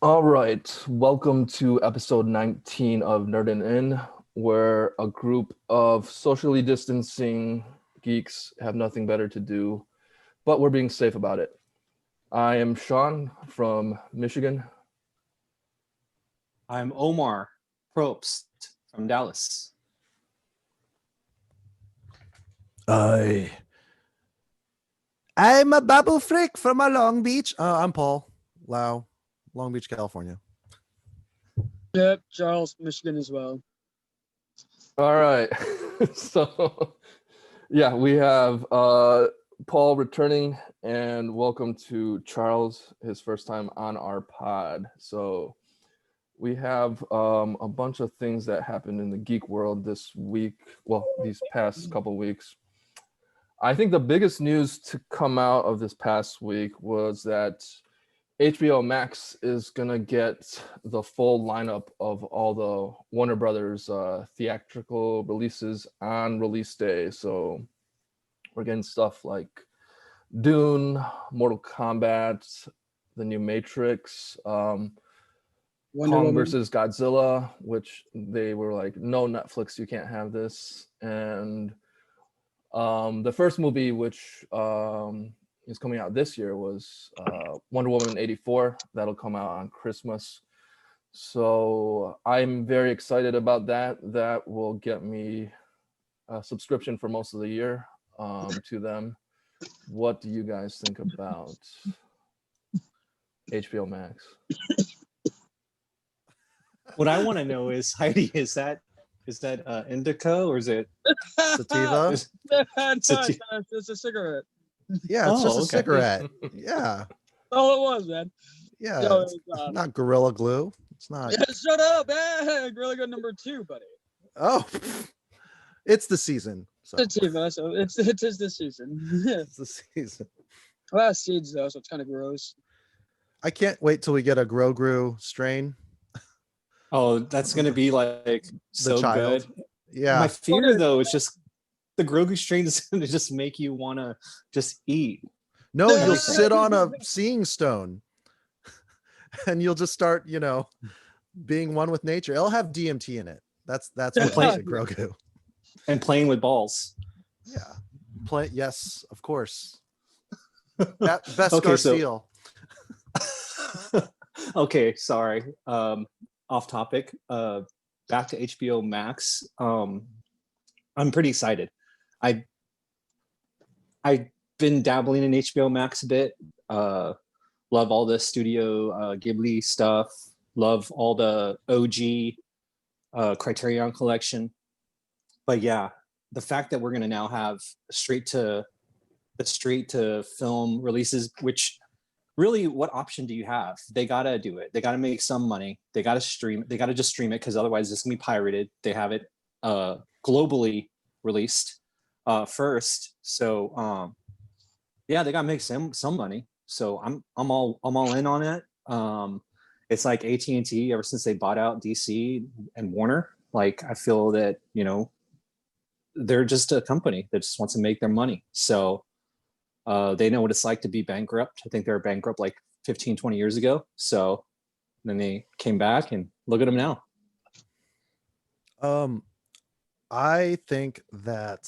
All right, welcome to episode 19 of NerdinIn, where a group of socially distancing geeks have nothing better to do, but we're being safe about it. I am Sean from Michigan. I'm Omar Probst from Dallas. I'm a Babu Frick from a Long Beach. I'm Paul Lau, Long Beach, California. Yep, Charles, Michigan as well. All right, so yeah, we have Paul returning, and welcome to Charles, his first time on our pod. So we have a bunch of things that happened in the geek world this week, well, these past couple weeks. I think the biggest news to come out of this past week was that HBO Max is gonna get the full lineup of all the Warner Brothers theatrical releases on release day. So we're getting stuff like Dune, Mortal Kombat, the new Matrix, Wonder Kong Woman. versus Godzilla, which they were like, no, Netflix, you can't have this. And the first movie, which is coming out this year, was Wonder Woman 84. That'll come out on Christmas. So I'm very excited about that. That will get me a subscription for most of the year to them. What do you guys think about HBO Max? What I want to know is, Heidi, is that indica or is it Sativa? is- It's a cigarette. Yeah, it's just a okay. cigarette. Yeah. All it was, man. Yeah. Yo, It's not Gorilla Glue. It's not. yeah, shut up, man. Really good number 2, buddy. Oh, it's the season. So Sativa, so it's the season. it's the season. Well, that's seeds though, so it's kind of gross. I can't wait till we get a Grogu strain. Oh, that's gonna be like so child. good. Yeah. My fear though is just the Grogu strain is gonna just make you wanna just eat. No, you'll sit on a seeing stone and you'll just start, being one with nature. It'll have DMT in it. That's what makes it Grogu. And playing with balls. Yeah. Yes, of course. Best Okay, so- seal. Okay, sorry. Off topic. Back to HBO Max. I'm pretty excited. I've been dabbling in HBO Max a bit. Love all the Studio Ghibli stuff. Love all the OG Criterion collection. But yeah, the fact that we're gonna now have straight to film releases, which really, what option do you have? They gotta do it. They gotta make some money. They gotta stream. They gotta just stream it because otherwise it's gonna be pirated. They have it globally released first. So yeah, they gotta make some money. So I'm all in on it. It's like AT&T ever since they bought out DC and Warner. Like I feel that they're just a company that just wants to make their money. So they know what it's like to be bankrupt. I think they were bankrupt like 15, 20 years ago. So then they came back and look at them now. I think that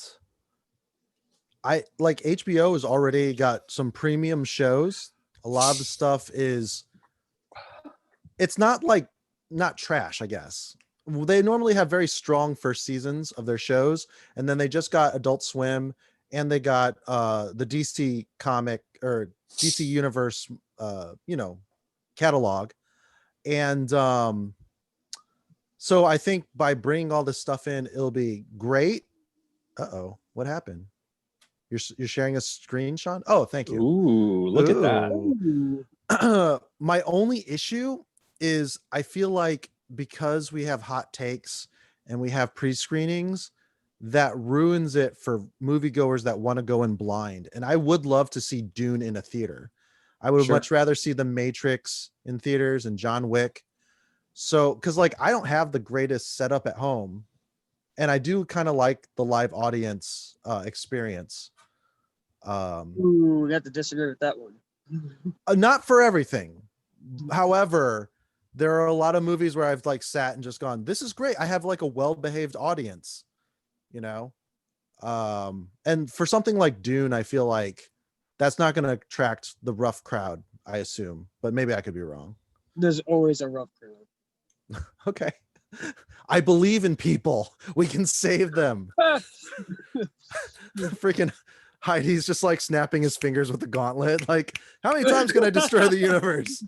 HBO has already got some premium shows. A lot of the stuff it's not trash, I guess. They normally have very strong first seasons of their shows, and then they just got Adult Swim, and they got the DC comic or DC Universe catalog. And so I think by bringing all this stuff in, it'll be great. What happened? You're sharing a screen, Sean? Oh, thank you. Ooh, look at that. Ooh. My only issue is I feel like because we have hot takes and we have pre-screenings, that ruins it for moviegoers that want to go in blind. And I would love to see Dune in a theater. I would Sure. much rather see The Matrix in theaters and John Wick. So, because I don't have the greatest setup at home, and I do kind of like the live audience experience. Ooh, we have to disagree with that one. Not for everything. However, there are a lot of movies where I've like sat and just gone, this is great. I have like a well-behaved audience, you know? And for something like Dune, I feel like that's not going to attract the rough crowd, I assume, but maybe I could be wrong. There's always a rough crowd. Okay. I believe in people. We can save them. Freaking Heidi's just like snapping his fingers with the gauntlet. Like, how many times can I destroy the universe?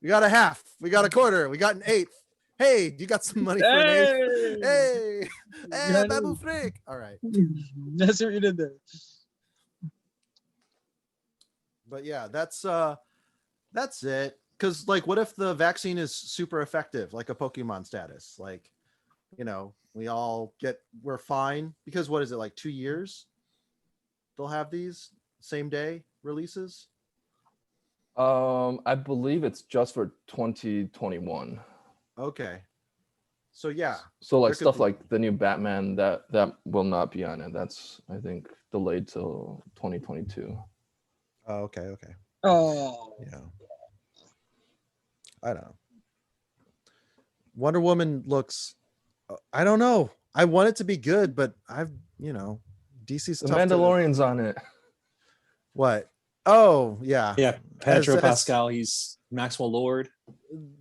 We got a half. We got a quarter. We got an eighth. Hey, you got some money for an eighth? Hey, hey, Babu Freak. All right. That's what you did there. But yeah, that's it. Because like, what if the vaccine is super effective, like a Pokemon status? Like, you know, we're fine. Because what is it, like 2 years? They'll have these same day releases. I believe it's just for 2021. Okay. So yeah. So like there could stuff be- like the new Batman that will not be on it. That's I think delayed till 2022. Oh, okay. Oh, Yeah. I don't know. Wonder Woman looks, I don't know. I want it to be good, but DC's The tough Mandalorian's on it. What? Oh, yeah. Yeah, Pedro As- Pascal. He's Maxwell Lord.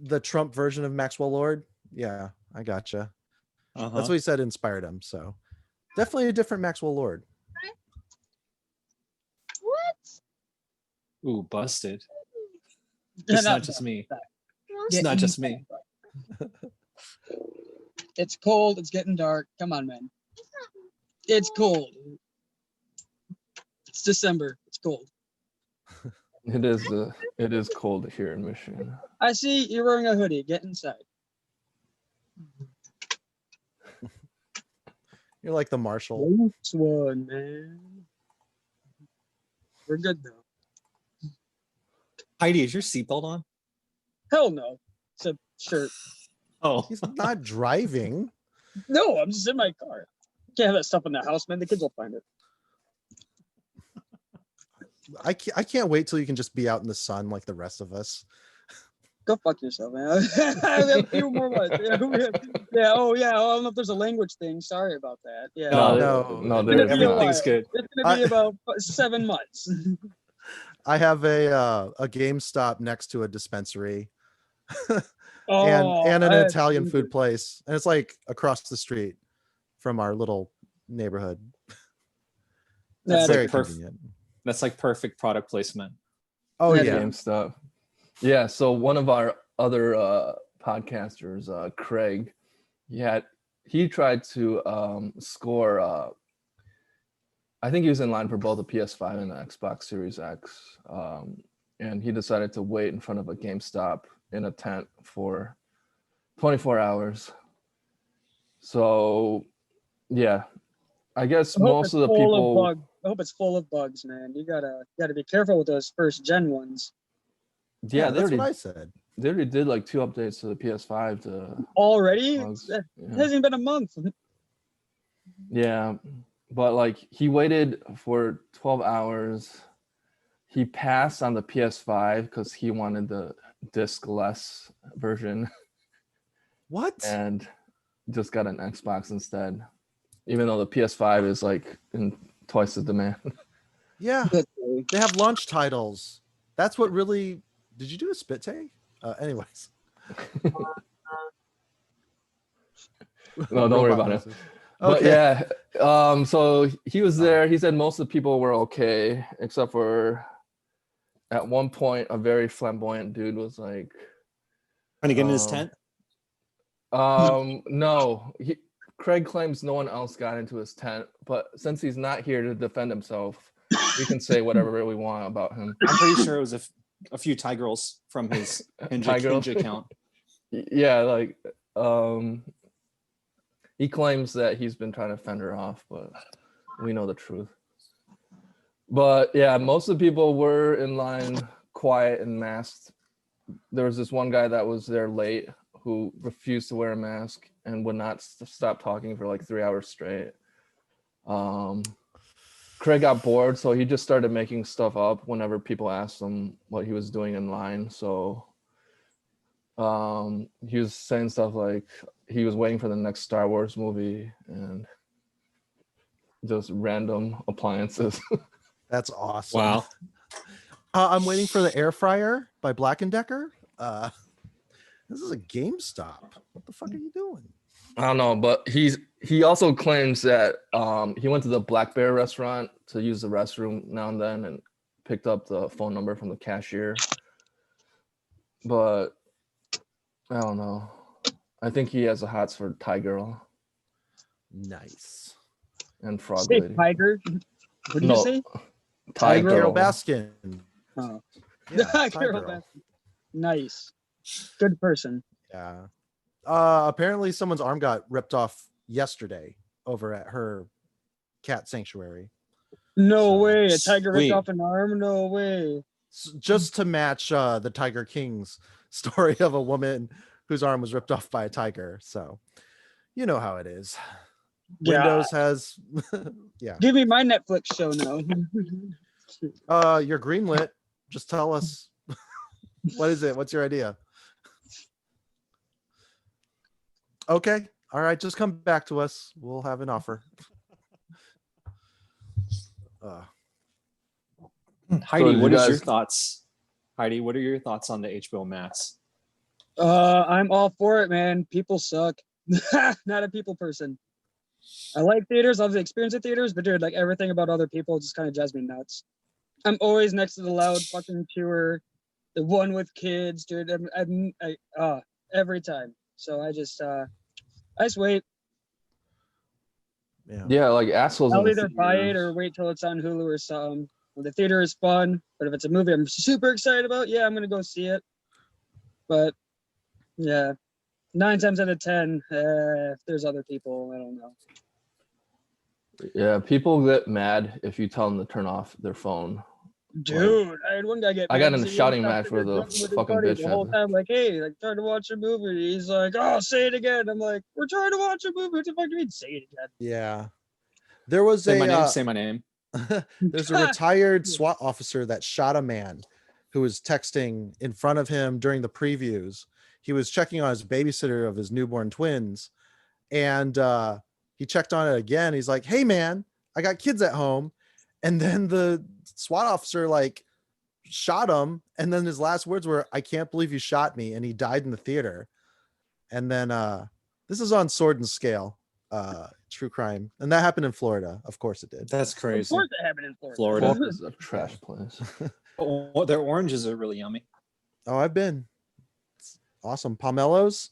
The Trump version of Maxwell Lord. Yeah, I gotcha. Uh-huh. That's what he said inspired him. So definitely a different Maxwell Lord. Ooh, busted. Yeah, It's not just me. It's not just me. It's cold. It's getting dark. Come on, man. It's cold. It's December. It's cold. It is cold here in Michigan. I see you're wearing a hoodie. Get inside. You're like the marshal. This one, man. We're good though. Heidi, is your seatbelt on? Hell no. It's a shirt. Oh, He's not driving. No, I'm just in my car. Can't have that stuff in the house, man. The kids will find it. I can't wait till you can just be out in the sun like the rest of us. Go fuck yourself, man. We have a few more months. Yeah, oh yeah. I don't know if there's a language thing. Sorry about that. Yeah. No, there is everything's not. good. It's gonna be about 7 months. I have a GameStop next to a dispensary Oh, and an that's Italian stupid. food place, and it's like across the street from our little neighborhood. That's That's very like convenient. that's like perfect product placement. Oh Yeah. yeah. GameStop. Yeah, so one of our other podcasters, Craig, he tried to score. I think he was in line for both the PS5 and the Xbox Series X, and he decided to wait in front of a GameStop in a tent for 24 hours. So, yeah, I guess I hope most it's of the full of people. bugs. I hope it's full of bugs, man. You gotta be careful with those first gen ones. Yeah, that's what I said. they already did like 2 updates to the PS5 to Already? bugs. It Yeah. hasn't even been a month. Yeah, but like he waited for 12 hours. He passed on the PS5 because he wanted the disc-less version What? and just got an Xbox instead, even though the PS5 is like in twice the demand. Yeah, they have launch titles. That's what really. Did you do a spit take? Anyways. No, don't worry about it. But yeah, so he was there. He said most of the people were okay, except for at one point a very flamboyant dude was like, Trying to get in his tent? no, Craig claims no one else got into his tent, but since he's not here to defend himself, we can say whatever we want about him. I'm pretty sure it was a few Thai girls from his Thai girls? Hinge account. Yeah, like he claims that he's been trying to fend her off, but we know the truth. But yeah, most of the people were in line, quiet and masked. There was this one guy that was there late who refused to wear a mask and would not stop talking for like 3 hours straight. Craig got bored, so he just started making stuff up whenever people asked him what he was doing in line. So He was saying stuff like he was waiting for the next Star Wars movie and just random appliances. That's awesome. Wow. I'm waiting for the air fryer by Black & Decker. This is a GameStop. What the fuck are you doing? I don't know, but he also claims that he went to the Black Bear restaurant to use the restroom now and then and picked up the phone number from the cashier. But I don't know. I think he has a hots for Thai Girl Nice. and Frog Say Lady. Tiger. What did you No, say? Thai Girl? Carol Girl. Baskin. Oh. Yeah, Thai Carol Girl. Baskin. Nice. Good person. Yeah. Apparently someone's arm got ripped off yesterday over at her cat sanctuary. No So, way. A tiger ripped sweet. off an arm? No way. Just to match the Tiger King's story of a woman whose arm was ripped off by a tiger. So you know how it is. Yeah. Windows has yeah. Give me my Netflix show now. You're greenlit. Just tell us. What is it? What's your idea? Okay. All right. Just come back to us. We'll have an offer. Heidi, did what you is your guys- thoughts? Heidi, what are your thoughts on the HBO Max? I'm all for it, man. People suck. Not a people person. I like theaters, love the experience of theaters, but dude, like everything about other people just kind of drives me nuts. I'm always next to the loud fucking chewer, the one with kids, dude. Every time. So I just wait. Yeah. Yeah, like assholes. in I'll the either buy it theaters. or wait till it's on Hulu or something. Well, the theater is fun, but if it's a movie I'm super excited about, yeah, I'm gonna go see it. But yeah, 9 times out of 10, if there's other people, I don't know. Yeah, people get mad if you tell them to turn off their phone. Dude, I had one guy get. I got mad in a 'cause he shouting was match where the talking with his fucking buddy bitch the whole had- time, like, hey, like, trying to watch a movie. He's like, oh, say it again. I'm like, we're trying to watch a movie. What the fuck do you mean, say it again? Yeah. There was Say my name. a Say my name. there's a retired SWAT officer that shot a man who was texting in front of him during the previews. He was checking on his babysitter of his newborn twins, and he checked on it again. He's like, hey man, I got kids at home. And then the SWAT officer like shot him, and then his last words were, I can't believe you shot me, and he died in the theater. And then this is on Sword and Scale, true crime, and that happened in Florida. Of course it did. That's Of crazy. course it happened in Florida. Florida. Florida's a trash place. Oh, their oranges are really yummy. Oh, I've been. It's awesome. Pomelos,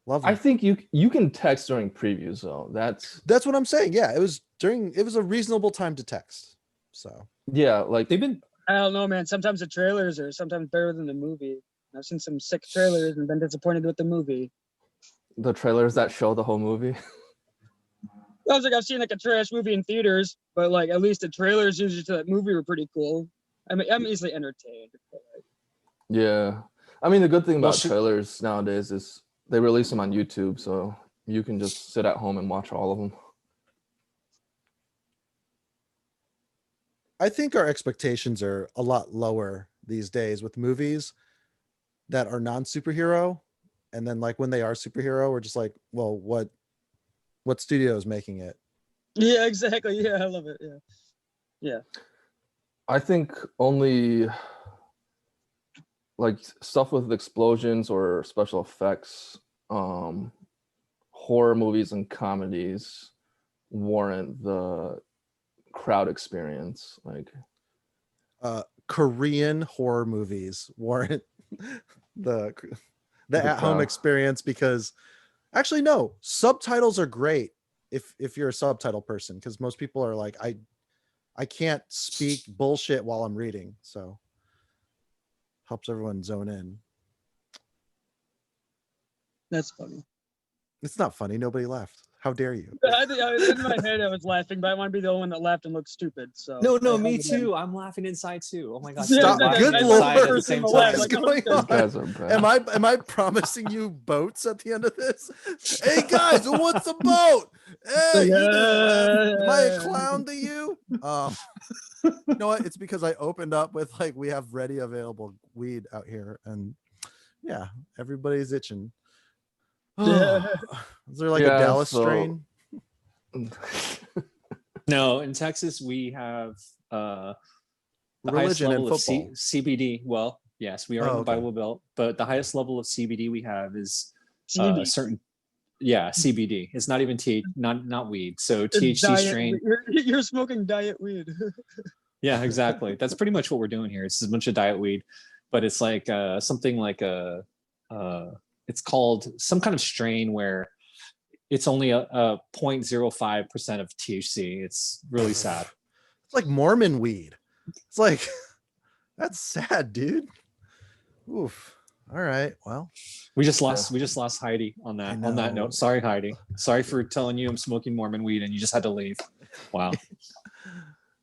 love them. I think you can text during previews though. That's what I'm saying. Yeah, it was a reasonable time to text. So yeah, like They've been I don't know, man. Sometimes the trailers are sometimes better than the movie. I've seen some sick trailers and been disappointed with the movie. the trailers that show the whole movie. I was like, I've seen like a trash movie in theaters, but like at least the trailers usually to that movie were pretty cool. I mean, I'm easily entertained. But, like, Yeah, I mean the good thing Well, about trailers nowadays is they release them on YouTube, so you can just sit at home and watch all of them. I think our expectations are a lot lower these days with movies that are non-superhero. And then like when they are superhero, we're just like, well, what studio is making it? yeah, exactly. Yeah, I love it. Yeah. I think only like stuff with explosions or special effects, horror movies and comedies warrant the crowd experience. Like Korean horror movies warrant the at-home crowd. experience, because actually no, subtitles are great if you're a subtitle person, because most people are like, I can't speak bullshit while I'm reading, so helps everyone zone in. That's funny. It's not funny. Nobody laughed. How dare you? In my head, I was laughing, but I want to be the only one that laughed and looked stupid. So no, I me held it in. too. I'm laughing inside too. Oh my god! Yeah, Stop. exactly. Good I Lord. laughed At the first same and the time. laugh, What is like, going oh, on? These guys are bad. Am I promising you boats at the end of this? Hey guys, who wants a boat? Hey, am I a clown to you? You know what? It's because I opened up with like, we have ready available weed out here, and Yeah, everybody's itching. Yeah. Is there like Yeah, a Dallas so- strain? No, in Texas we have the highest Religion and level of football. CBD. Well, yes, we are in the okay. Bible Belt, but the highest level of CBD we have is CBD. certain. Yeah, CBD. It's not even not weed. So It's THC diet strain. weed. You're smoking diet weed. Yeah, exactly. That's pretty much what we're doing here. It's a bunch of diet weed, but it's like something like it's called some kind of strain where it's only a 0.05% of THC. It's really sad. It's like Mormon weed. It's like that's sad, dude. Oof. All right. Well, We just lost Heidi on that. On that know. note, sorry Heidi. Sorry for telling you I'm smoking Mormon weed and you just had to leave. Wow.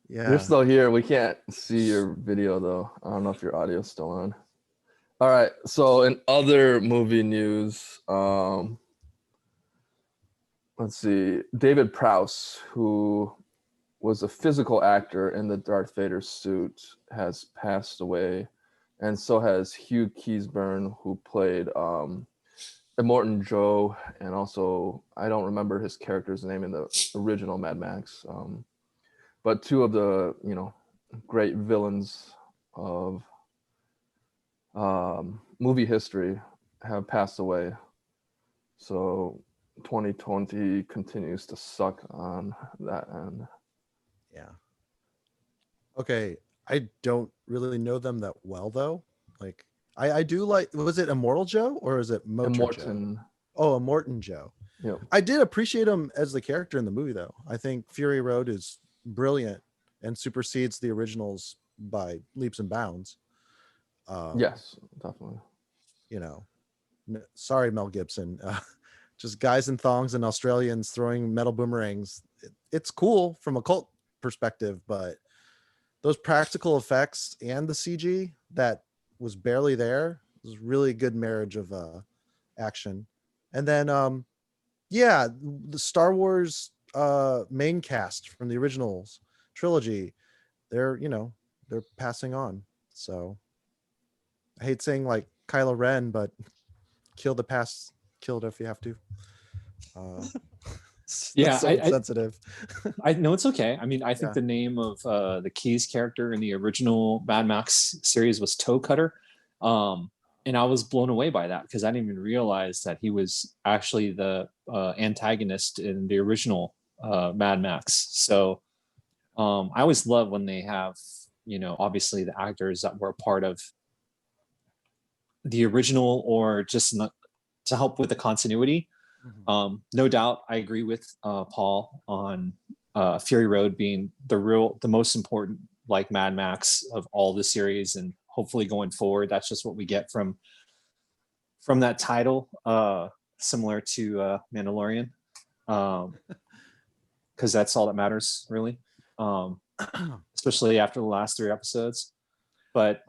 yeah. You're still here. We can't see your video though. I don't know if your audio's still on. All right. So in other movie news, let's see. David Prowse, who was a physical actor in the Darth Vader suit, has passed away, and so has Hugh Keays-Byrne, who played Immortan Joe, and also I don't remember his character's name in the original Mad Max. But two of the great villains of movie history have passed away. So 2020 continues to suck on that end. Yeah. Okay. I don't really know them that well though. Like I do like, was it Immortal Joe or is it Motor Joe? Immortan. Oh, Immortan Joe. Yeah. I did appreciate him as the character in the movie though. I think Fury Road is brilliant and supersedes the originals by leaps and bounds. Yes, definitely. Sorry, Mel Gibson. Just guys in thongs and Australians throwing metal boomerangs. It's cool from a cult perspective, but those practical effects and the CG that was barely there was really good marriage of action. And then the Star Wars main cast from the originals trilogy, they're passing on. So I hate saying like Kylo Ren, but kill the past, kill it if you have to. Yeah, so insensitive. I know it's okay. I mean, I think Yeah. the name of the Keys character in the original Mad Max series was Toe Cutter. And I was blown away by that because I didn't even realize that he was actually the antagonist in the original Mad Max. So I always love when they have, obviously the actors that were a part of the original or just not, to help with the continuity. No doubt, I agree with Paul on Fury Road being the most important like Mad Max of all the series, and hopefully going forward, that's just what we get from that title, similar to Mandalorian, because that's all that matters really, especially after the last 3 episodes. But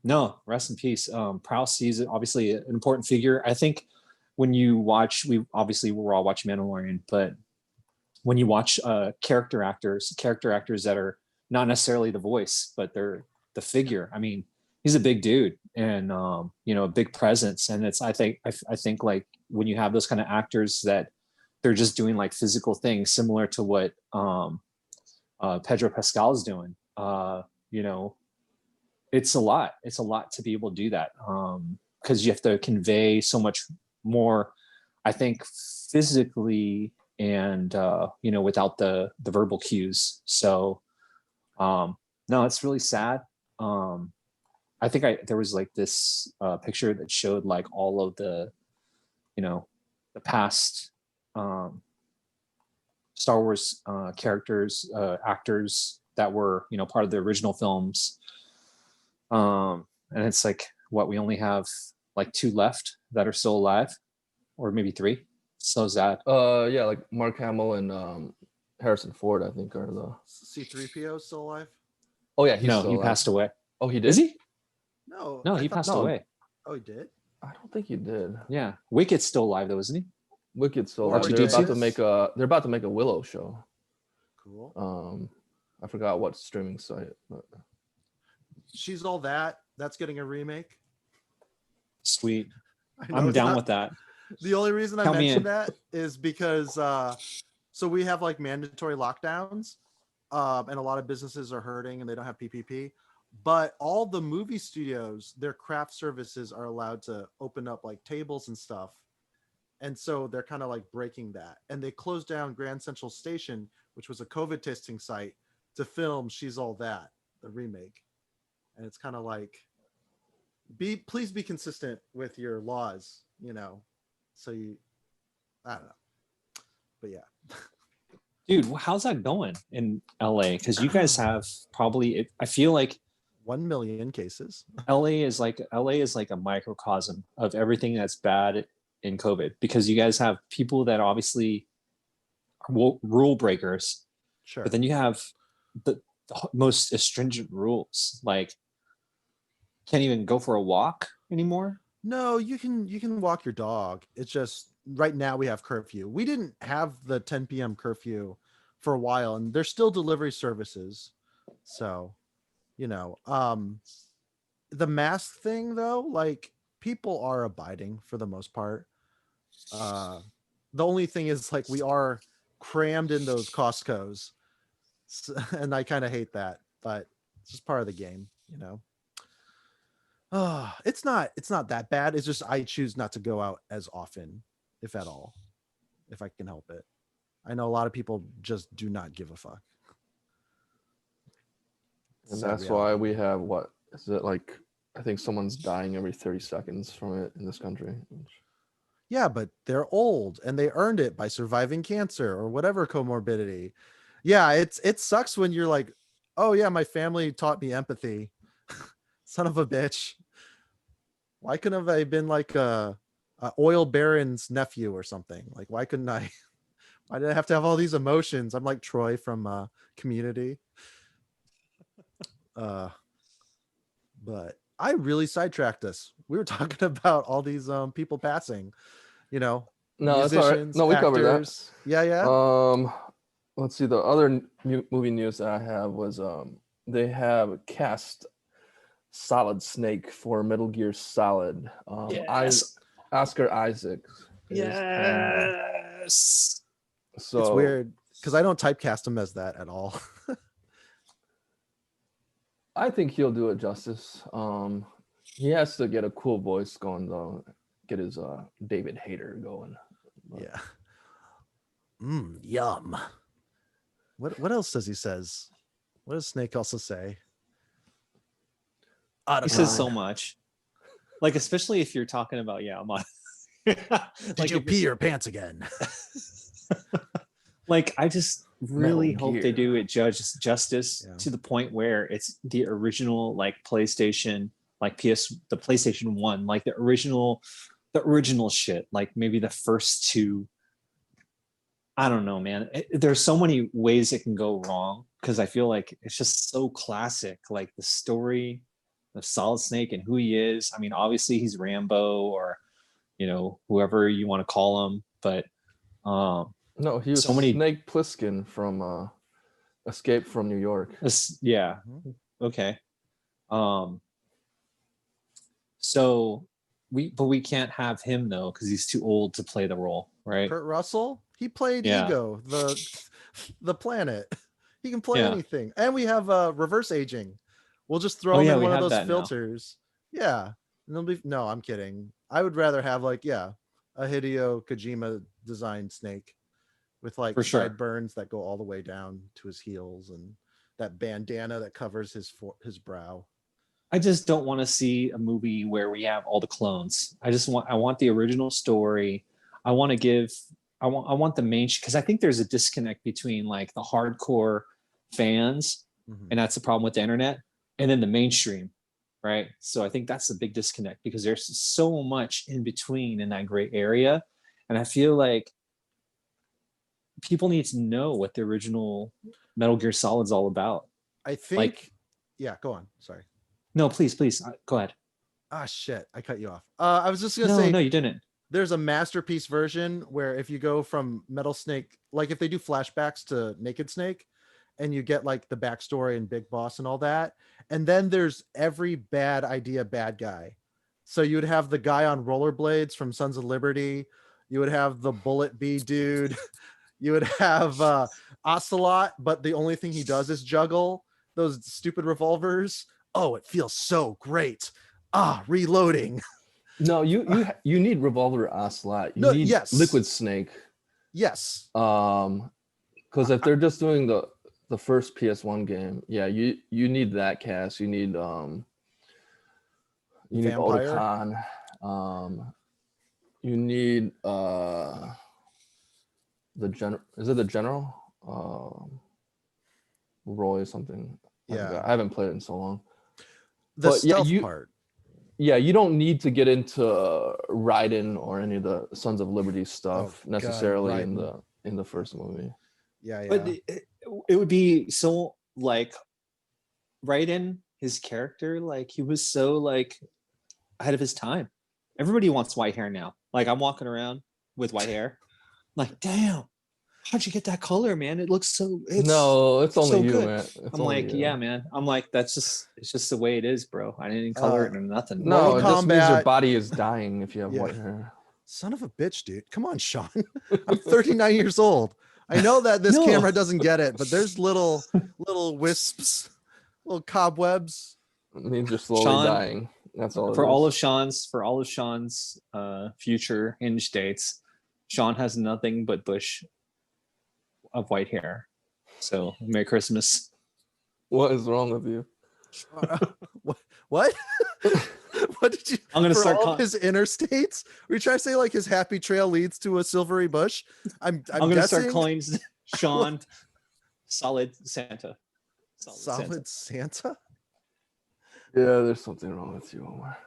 no, rest in peace. Prowse is obviously an important figure. I think when you watch, we're all watching Mandalorian, but when you watch character actors that are not necessarily the voice, but they're the figure. I mean, he's a big dude and a big presence. And I think like when you have those kind of actors that they're just doing like physical things similar to what Pedro Pascal is doing, it's a lot to be able to do that, because you have to convey so much more, I think, physically and without the verbal cues. So no, it's really sad. I think there was like this picture that showed like all of the the past Star Wars characters, actors that were part of the original films, and it's like we only have like 2 left that are still alive, or maybe 3. So sad. Yeah, like Mark Hamill and Harrison Ford, I think, are the C-3PO still alive? Oh yeah, he's no, still he alive. passed away. Oh, he did? Is he? No, He passed away. Oh, he did? I don't think he did. Yeah, Wicked's still alive though, isn't he? Wicked's still Or alive. R2D2? They're about to make a Willow show. Cool. I forgot what streaming site, but She's All That. That's getting a remake. Sweet. I know I'm it's down not- with that. The only reason I Count me mentioned in. that is because so we have like mandatory lockdowns, and a lot of businesses are hurting and they don't have PPP. But all the movie studios, their craft services are allowed to open up like tables and stuff. And so they're kind of like breaking that. And they closed down Grand Central Station, which was a COVID testing site, to film She's All That, the remake. And it's kind of like, please be consistent with your laws, you know. So I don't know. But yeah. Dude, how's that going in LA? Because you guys have probably, I feel like 1 million cases. LA is like a microcosm of everything that's bad in COVID, because you guys have people that obviously are rule breakers, Sure. but then you have the most stringent rules, like can't even go for a walk anymore. No, you can walk your dog. It's just right now we have curfew. We didn't have the 10 p.m. curfew for a while, and there's still delivery services. So, you know, the mask thing though, like people are abiding for the most part. The only thing is like we are crammed in those Costco's, and I kind of hate that, but it's just part of the game, you know. It's not that bad. It's just I choose not to go out as often, if at all, if I can help it. I know a lot of people just do not give a fuck. And Sad that's reality. why we have what is it like? I think someone's dying every 30 seconds from it in this country. Yeah, but they're old and they earned it by surviving cancer or whatever comorbidity. Yeah, it sucks when you're like, oh yeah, my family taught me empathy. Son of a bitch. Why couldn't I have been like a oil baron's nephew or something? Like, why couldn't I? Why did I have to have all these emotions? I'm like Troy from Community. But I really sidetracked us. We were talking about all these people passing, you know, No, that's all right. musicians, No, we covered that. actors. Yeah. Let's see. The other movie news that I have was they have cast Solid Snake for Metal Gear Solid. Yes. Oscar Isaac. Yes. So It's weird because I don't typecast him as that at all. I think he'll do it justice. He has to get a cool voice going though. Get his David Hayter going. But Yeah. Yum. What else does he says? What does Snake also say? He says so much. Like, especially if you're talking about, I'm on. Did you pee your pants again? Like, I just really Metal hope they Gear. do it justice to the point where it's the original, like PlayStation, like the PlayStation 1, like the original shit, like maybe the first two. I don't know, man. There's so many ways it can go wrong because I feel like it's just so classic, like the story of Solid Snake and who he is. I mean, obviously he's Rambo or, whoever you want to call him, but no, he was so many- Snake Plissken from Escape from New York. yeah. Okay. So we can't have him though because he's too old to play the role, right? Kurt Russell, he played Yeah. Ego, the planet. He can play Yeah. anything, and we have reverse aging. We'll just throw Oh, him yeah, in we one of have those that now. filters. Yeah, and they'll be. No, I'm kidding. I would rather have a Hideo Kojima designed Snake with like For sure. sideburns that go all the way down to his heels and that bandana that covers his brow. I just don't want to see a movie where we have all the clones. I want the original story. I want the main, because I think there's a disconnect between like the hardcore fans, and that's the problem with the internet, and then the mainstream, right? So I think that's the big disconnect because there's so much in between in that gray area, and I feel like people need to know what the original Metal Gear Solid's all about. I think. Yeah, go on. Sorry. No, please, go ahead. Ah, shit! I cut you off. I was just gonna say. No, you didn't. There's a masterpiece version where if you go from Metal Snake, like if they do flashbacks to Naked Snake, and you get like the backstory and Big Boss and all that, and then there's every bad idea bad guy, So you would have the guy on rollerblades from Sons of Liberty. You would have the Bullet Bee dude. You would have Ocelot, but the only thing he does is juggle those stupid revolvers. Oh, it feels so great. Reloading. No, you need Revolver Ocelot. You No, need yes. Liquid Snake. Yes. Because if they're just doing the first PS1 game, yeah, you need that cast. You need Vampire? Otakon. You need the general. Is it the general? Roy something. Yeah. I haven't played it in so long. The But yeah, stealth part. Yeah, you don't need to get into Raiden or any of the Sons of Liberty stuff God, necessarily in Raiden. the first movie. Yeah. But it would be so like Raiden, his character, like he was so like ahead of his time. Everybody wants white hair now. Like I'm walking around with white hair. Like, damn, how'd you get that color, man? It looks so It's only so you, good. man. I'm like, yeah, man. I'm like, it's just the way it is, bro. I didn't color it or nothing. No, Mortal it just means your Kombat- body is dying if you have Yeah. white hair. Son of a bitch, dude. Come on, Sean. I'm 39 years old. I know that this No. camera doesn't get it, but there's little wisps, little cobwebs. It means you're slowly Sean, dying. That's all. For all of Sean's future hinge dates, Sean has nothing but bush of white hair. So Merry Christmas. What is wrong with you? What? What did you? I'm gonna for start all call- of his interstates. Were you trying to say like his happy trail leads to a silvery bush? I'm gonna guessing start calling Sean Solid Santa. Solid Santa. Yeah, there's something wrong with you, Omar.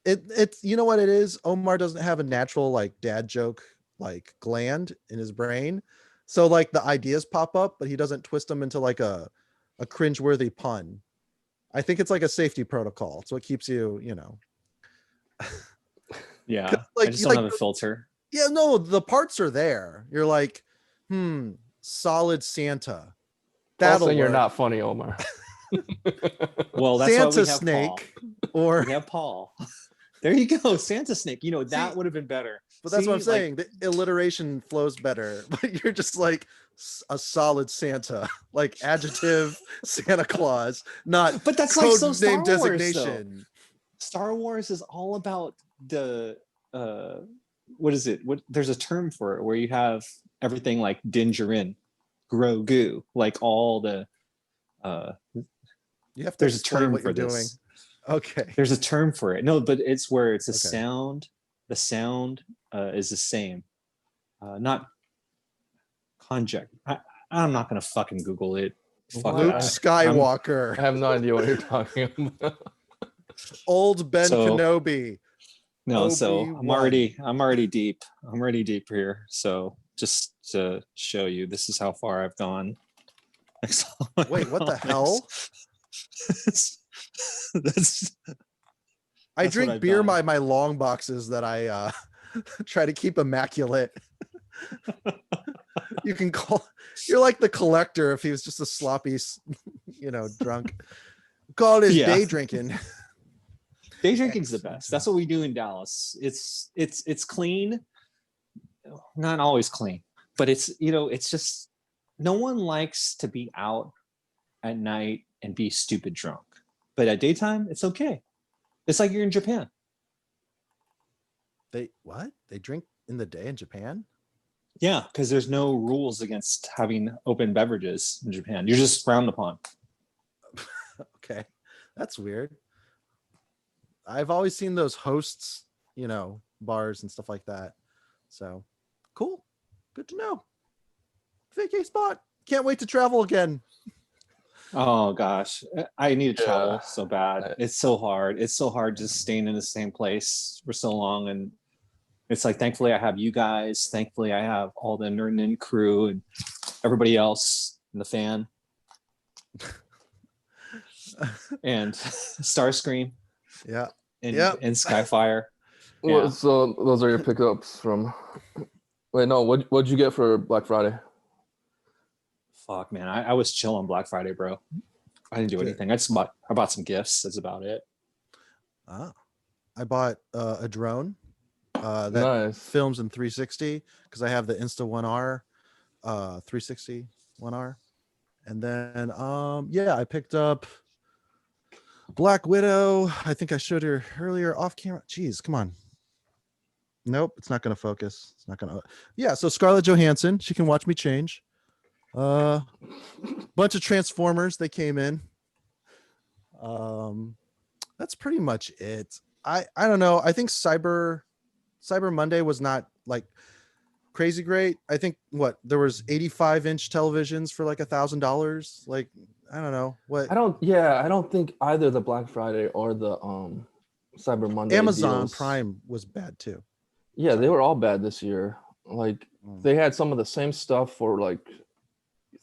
It's you know what it is. Omar doesn't have a natural like dad joke like gland in his brain, so like the ideas pop up, but he doesn't twist them into like a cringeworthy pun. I think it's like a safety protocol. It's what keeps you, Yeah, like- I just don't have a filter. Yeah, no, the parts are there. You're like, solid Santa. Also, you're work. not funny, Omar. Well, that's Santa why we have snake, Paul. or We have Paul. There you go, Santa snake. That would have been better. but that's what I'm See, like, saying. The alliteration flows better. But you're just like a solid Santa, like adjective Santa Claus, not But that's like code so Star name Wars, designation. though. Star Wars is all about the what is it? There's a term for it where you have everything like Dingerin, Grogu, like all the You have to there's a explain term what for you're this. doing. Okay. There's a term for it. No, but it's where it's a Okay. sound. The sound is the same. Not conject. I'm not gonna fucking Google it. Fuck Luke that. Skywalker, I have no idea what you're talking about. old Ben So- Kenobi. No, so Obi-Wan. I'm already deep. I'm already deep here. So just to show you, this is how far I've gone. Wait, what the hell? That's I That's what drink I've beer done. by my long boxes that I try to keep immaculate. You can call you're like the collector if he was just a sloppy, drunk. Call it Yeah. day drinking. day drinking's the best. That's what we do in Dallas. It's clean, not always clean, but it's just no one likes to be out at night and be stupid drunk. But at daytime, it's okay. It's like you're in Japan. They drink in the day in Japan? Yeah, because there's no rules against having open beverages in Japan. You're just frowned upon. Okay, that's weird. I've always seen those hosts, bars and stuff like that. So cool, good to know. Vacay spot. Can't wait to travel again. Oh gosh, I need to Yeah. travel so bad. It's so hard. It's so hard just staying in the same place for so long. And it's like, thankfully, I have you guys. Thankfully, I have all the NerdinIn crew and everybody else in the fan and Starscream Yeah. and, Yep. and Skyfire. Well, Yeah. so those are your pickups from. Wait, no. What'd you get for Black Friday? Fuck, man. I was chill on Black Friday, bro. I didn't do Good. anything. I bought some gifts. That's about it. Ah. I bought a drone that Nice. films in 360 because I have the Insta 1R 360 1R. And then yeah, I picked up Black Widow. I think I showed her earlier off camera. Jeez, come on. Nope, it's not going to focus. It's not going to. Yeah, so Scarlett Johansson, she can watch me change. Bunch of Transformers, they came in. That's pretty much it. I don't know. I think Cyber Monday was not like crazy great. I think there was 85-inch televisions for like $1,000. Like, I don't know what. I don't think either the Black Friday or the Cyber Monday Amazon deals. Prime was bad too. Yeah, they were all bad this year. Like they had some of the same stuff for like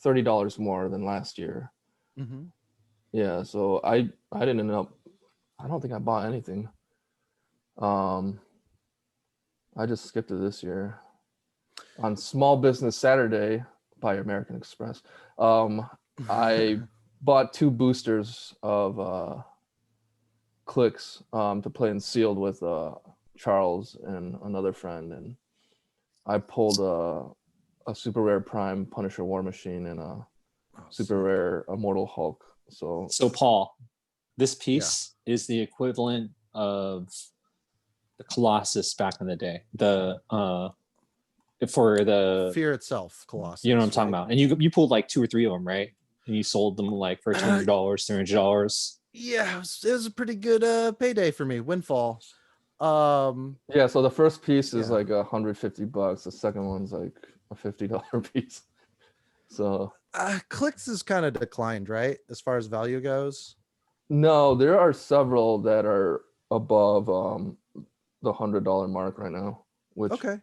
$30 more than last year. Mm-hmm. Yeah, so I didn't end up. I don't think I bought anything. I just skipped it this year. On Small Business Saturday by American Express, I bought 2 boosters of clicks to play in Sealed with Charles and another friend, and I pulled a super rare Prime Punisher War Machine and a super rare Immortal Hulk. So Paul, this piece is the equivalent of the Colossus back in the day. The for the Fear Itself Colossus. You know what I'm talking about. And you pulled like 2 or 3 of them, right? And you sold them like for $200, $300. Yeah, it was a pretty good payday for me. Windfall. yeah, so the first piece is like $150. The second one's like a $50 piece. So Clicks is kind of declined, right? As far as value goes. no, there are several that are above the $100 mark right now. Which Okay.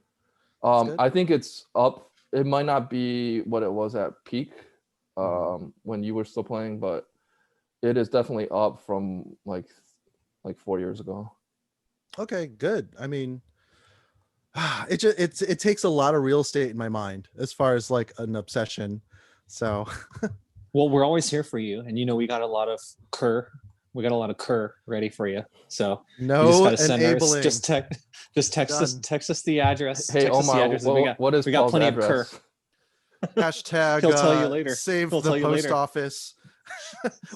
I think it's up. It might not be what it was at peak when you were still playing, but it is definitely up from like 4 years ago. Okay, good. I mean, it takes a lot of real estate in my mind as far as like an obsession. So Well, we're always here for you, and we got a lot of cur. We got a lot of cur ready for you. So no you just got to send enabling. us. Just text us. Text us the address. Hey, text us the Omar, address. what is we got Paul's plenty address? of cur. Hashtag He'll tell you later. Save He'll the tell you post later. office.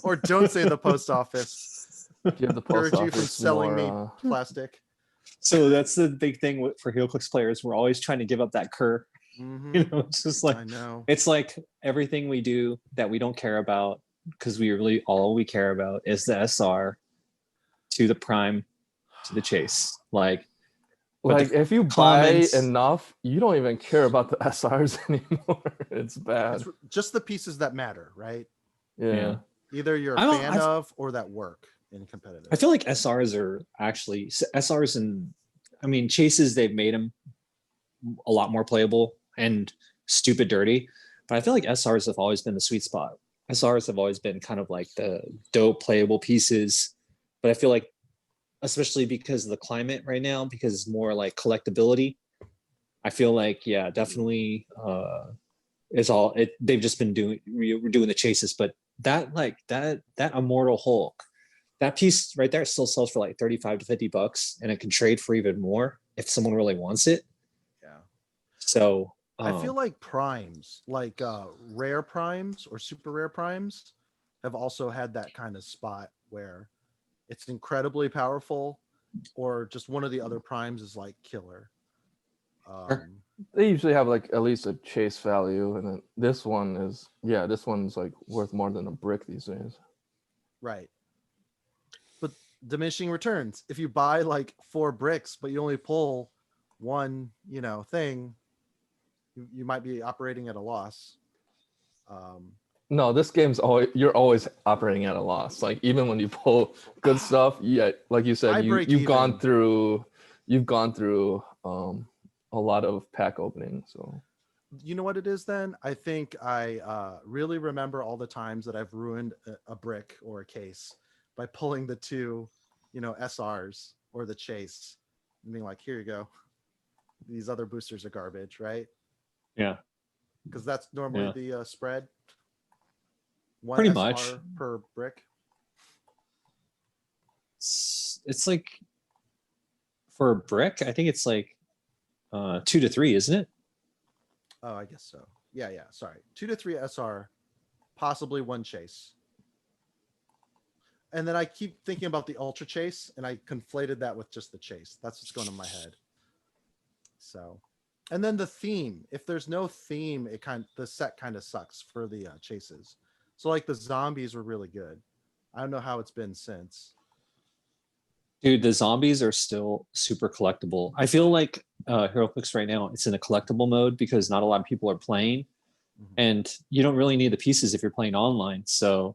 Or don't say the post office. Give the post Encourage you from office selling me more, plastic. So that's the big thing for HeroClix players. We're always trying to give up that cur. Mm-hmm. It's just like I know. it's like everything we do that we don't care about because we really all we care about is the SR to the Prime to the Chase. Like if you buy enough, you don't even care about the SRs anymore. It's bad. It's just the pieces that matter, right? Yeah. Either you're a fan of or that work in competitive. I feel like SRs are actually SRs and I mean chases. They've made them a lot more playable and stupid dirty, but I feel like SRs have always been the sweet spot. SRs have always been kind of like the dope playable pieces, but I feel like especially because of the climate right now, because it's more like collectability, I feel like definitely is all it. They've just been we're doing the chases, but that Immortal Hulk, that piece right there still sells for like $35 to $50, and it can trade for even more if someone really wants it. Yeah. So I feel like primes, like rare primes or super rare primes, have also had that kind of spot where it's incredibly powerful, or just one of the other primes is like killer. They usually have like at least a chase value, and then this one's like worth more than a brick these days. Right. But diminishing returns. If you buy like 4 bricks, but you only pull one, thing, you might be operating at a loss. No, this game's you're always operating at a loss. Like even when you pull good stuff, like you said, you've gone through a lot of pack opening. So you know what it is then? I think I really remember all the times that I've ruined a brick or a case by pulling the 2, SRs or the chase and being like, here you go. These other boosters are garbage, right? Yeah. Because that's normally the spread. One pretty SR much per brick. It's like for a brick, I think it's like 2 to 3, isn't it? Oh, I guess so. Yeah. Sorry. 2 to 3 SR, possibly 1 chase. And then I keep thinking about the ultra chase, and I conflated that with just the chase. That's what's going on in my head. So, and then the theme. If there's no theme, the set kind of sucks for the chases. So like the zombies were really good. I don't know how it's been since. Dude, the zombies are still super collectible. I feel like HeroClix right now, it's in a collectible mode because not a lot of people are playing, and you don't really need the pieces if you're playing online. So,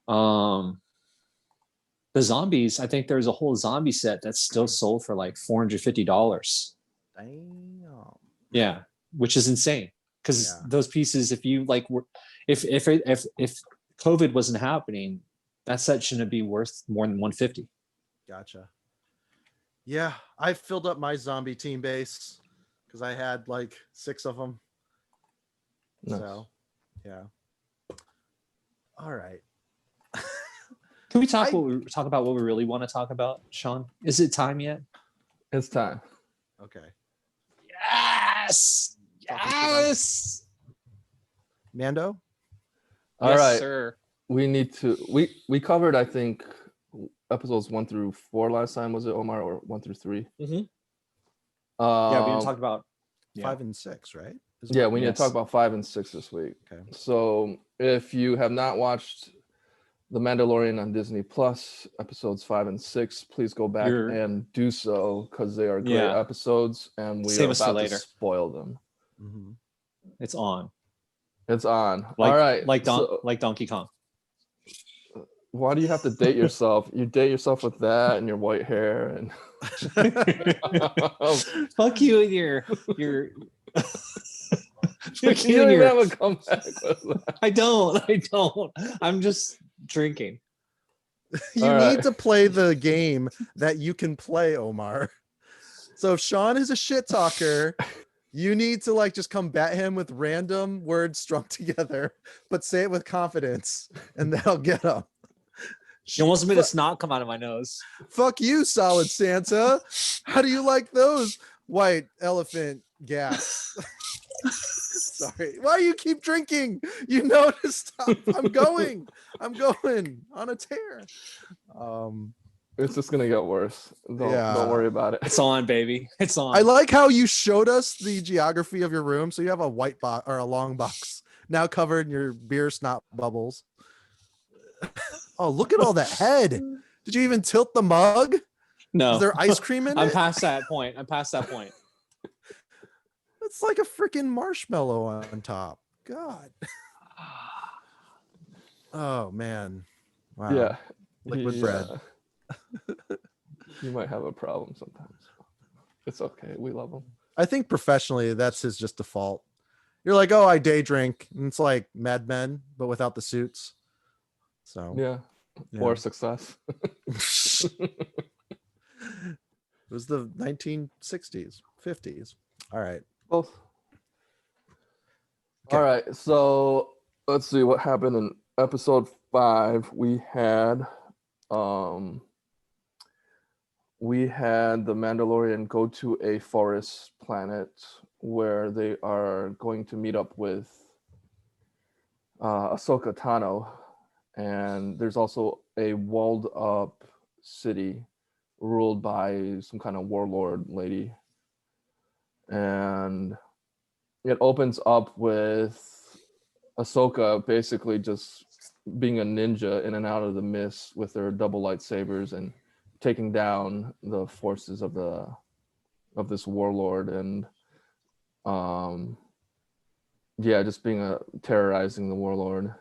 the zombies, I think there's a whole zombie set that's still sold for like $450. Damn. Yeah, which is insane because those pieces, if you like, if COVID wasn't happening, that set shouldn't be worth more than 150. Gotcha. Yeah, I filled up my zombie team base because I had like 6 of them. Nice. So, yeah. All right. Can we talk about what we really want to talk about, Sean? Is it time yet? It's time. Okay. Yes. Yes. Mando? All Yes, right. sir. We need to. We covered, I think, episodes 1 through 4 last time. Was it, Omar, or 1 through 3? Mm-hmm. Yeah, we didn't Um, talk about 5 and 6, right? Yeah, we need to talk Yes. about 5 and 6 this week. Okay. So if you have not watched The Mandalorian on Disney Plus, episodes 5 and 6, please go back and do so because they are great episodes, and we Save are us for about to later. spoil them. Mm-hmm. It's on. It's on. Like, all right. Like Donkey Kong. Why do you have to date yourself? You date yourself with that and your white hair and Fuck you and your you don't even have a comeback with that. I don't. I'm just drinking. You need to play the game that you can play, Omar. So if Sean is a shit talker, you need to like just combat him with random words strung together, but say it with confidence, and that'll get him. You almost made a snot come out of my nose. Fuck you, Solid Santa. How do you like those white elephant gas? Sorry. Why you keep drinking? You know to stop. I'm going on a tear. It's just gonna get worse. Don't worry about it. It's on, baby. It's on. I like how you showed us the geography of your room. So you have a white box or a long box now covered in your beer snot bubbles. Oh, look at all that head. Did you even tilt the mug? No. Is there ice cream in it? I'm past that point. It's like a freaking marshmallow on top. God. Oh man. Wow. Yeah. Liquid bread. You might have a problem sometimes. It's okay. We love them. I think professionally, that's his just default. You're like, oh, I day drink. And it's like Mad Men, but without the suits. So yeah. Or success. It was the 1960s, 50s. All right. Both. Okay. All right. So let's see what happened in episode 5. We had the Mandalorian go to a forest planet where they are going to meet up with Ahsoka Tano, and there's also a walled up city ruled by some kind of warlord lady, and it opens up with Ahsoka basically just being a ninja in and out of the mist with her double lightsabers and taking down the forces of this warlord, and just being terrorizing the warlord.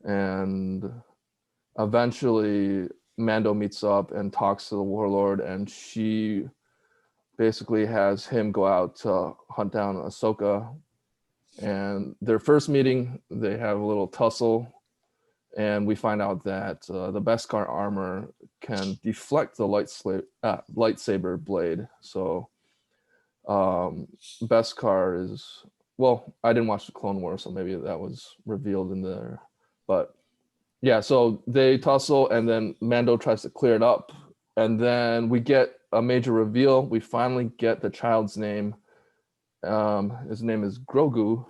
And eventually Mando meets up and talks to the warlord, and she basically has him go out to hunt down Ahsoka. And their first meeting, they have a little tussle, and we find out that the Beskar armor can deflect the lightsaber blade. So Beskar is, well, I didn't watch the Clone Wars, so maybe that was revealed in there. But yeah, so they tussle, and then Mando tries to clear it up, and then we get a major reveal. We finally get the child's name. His name is Grogu,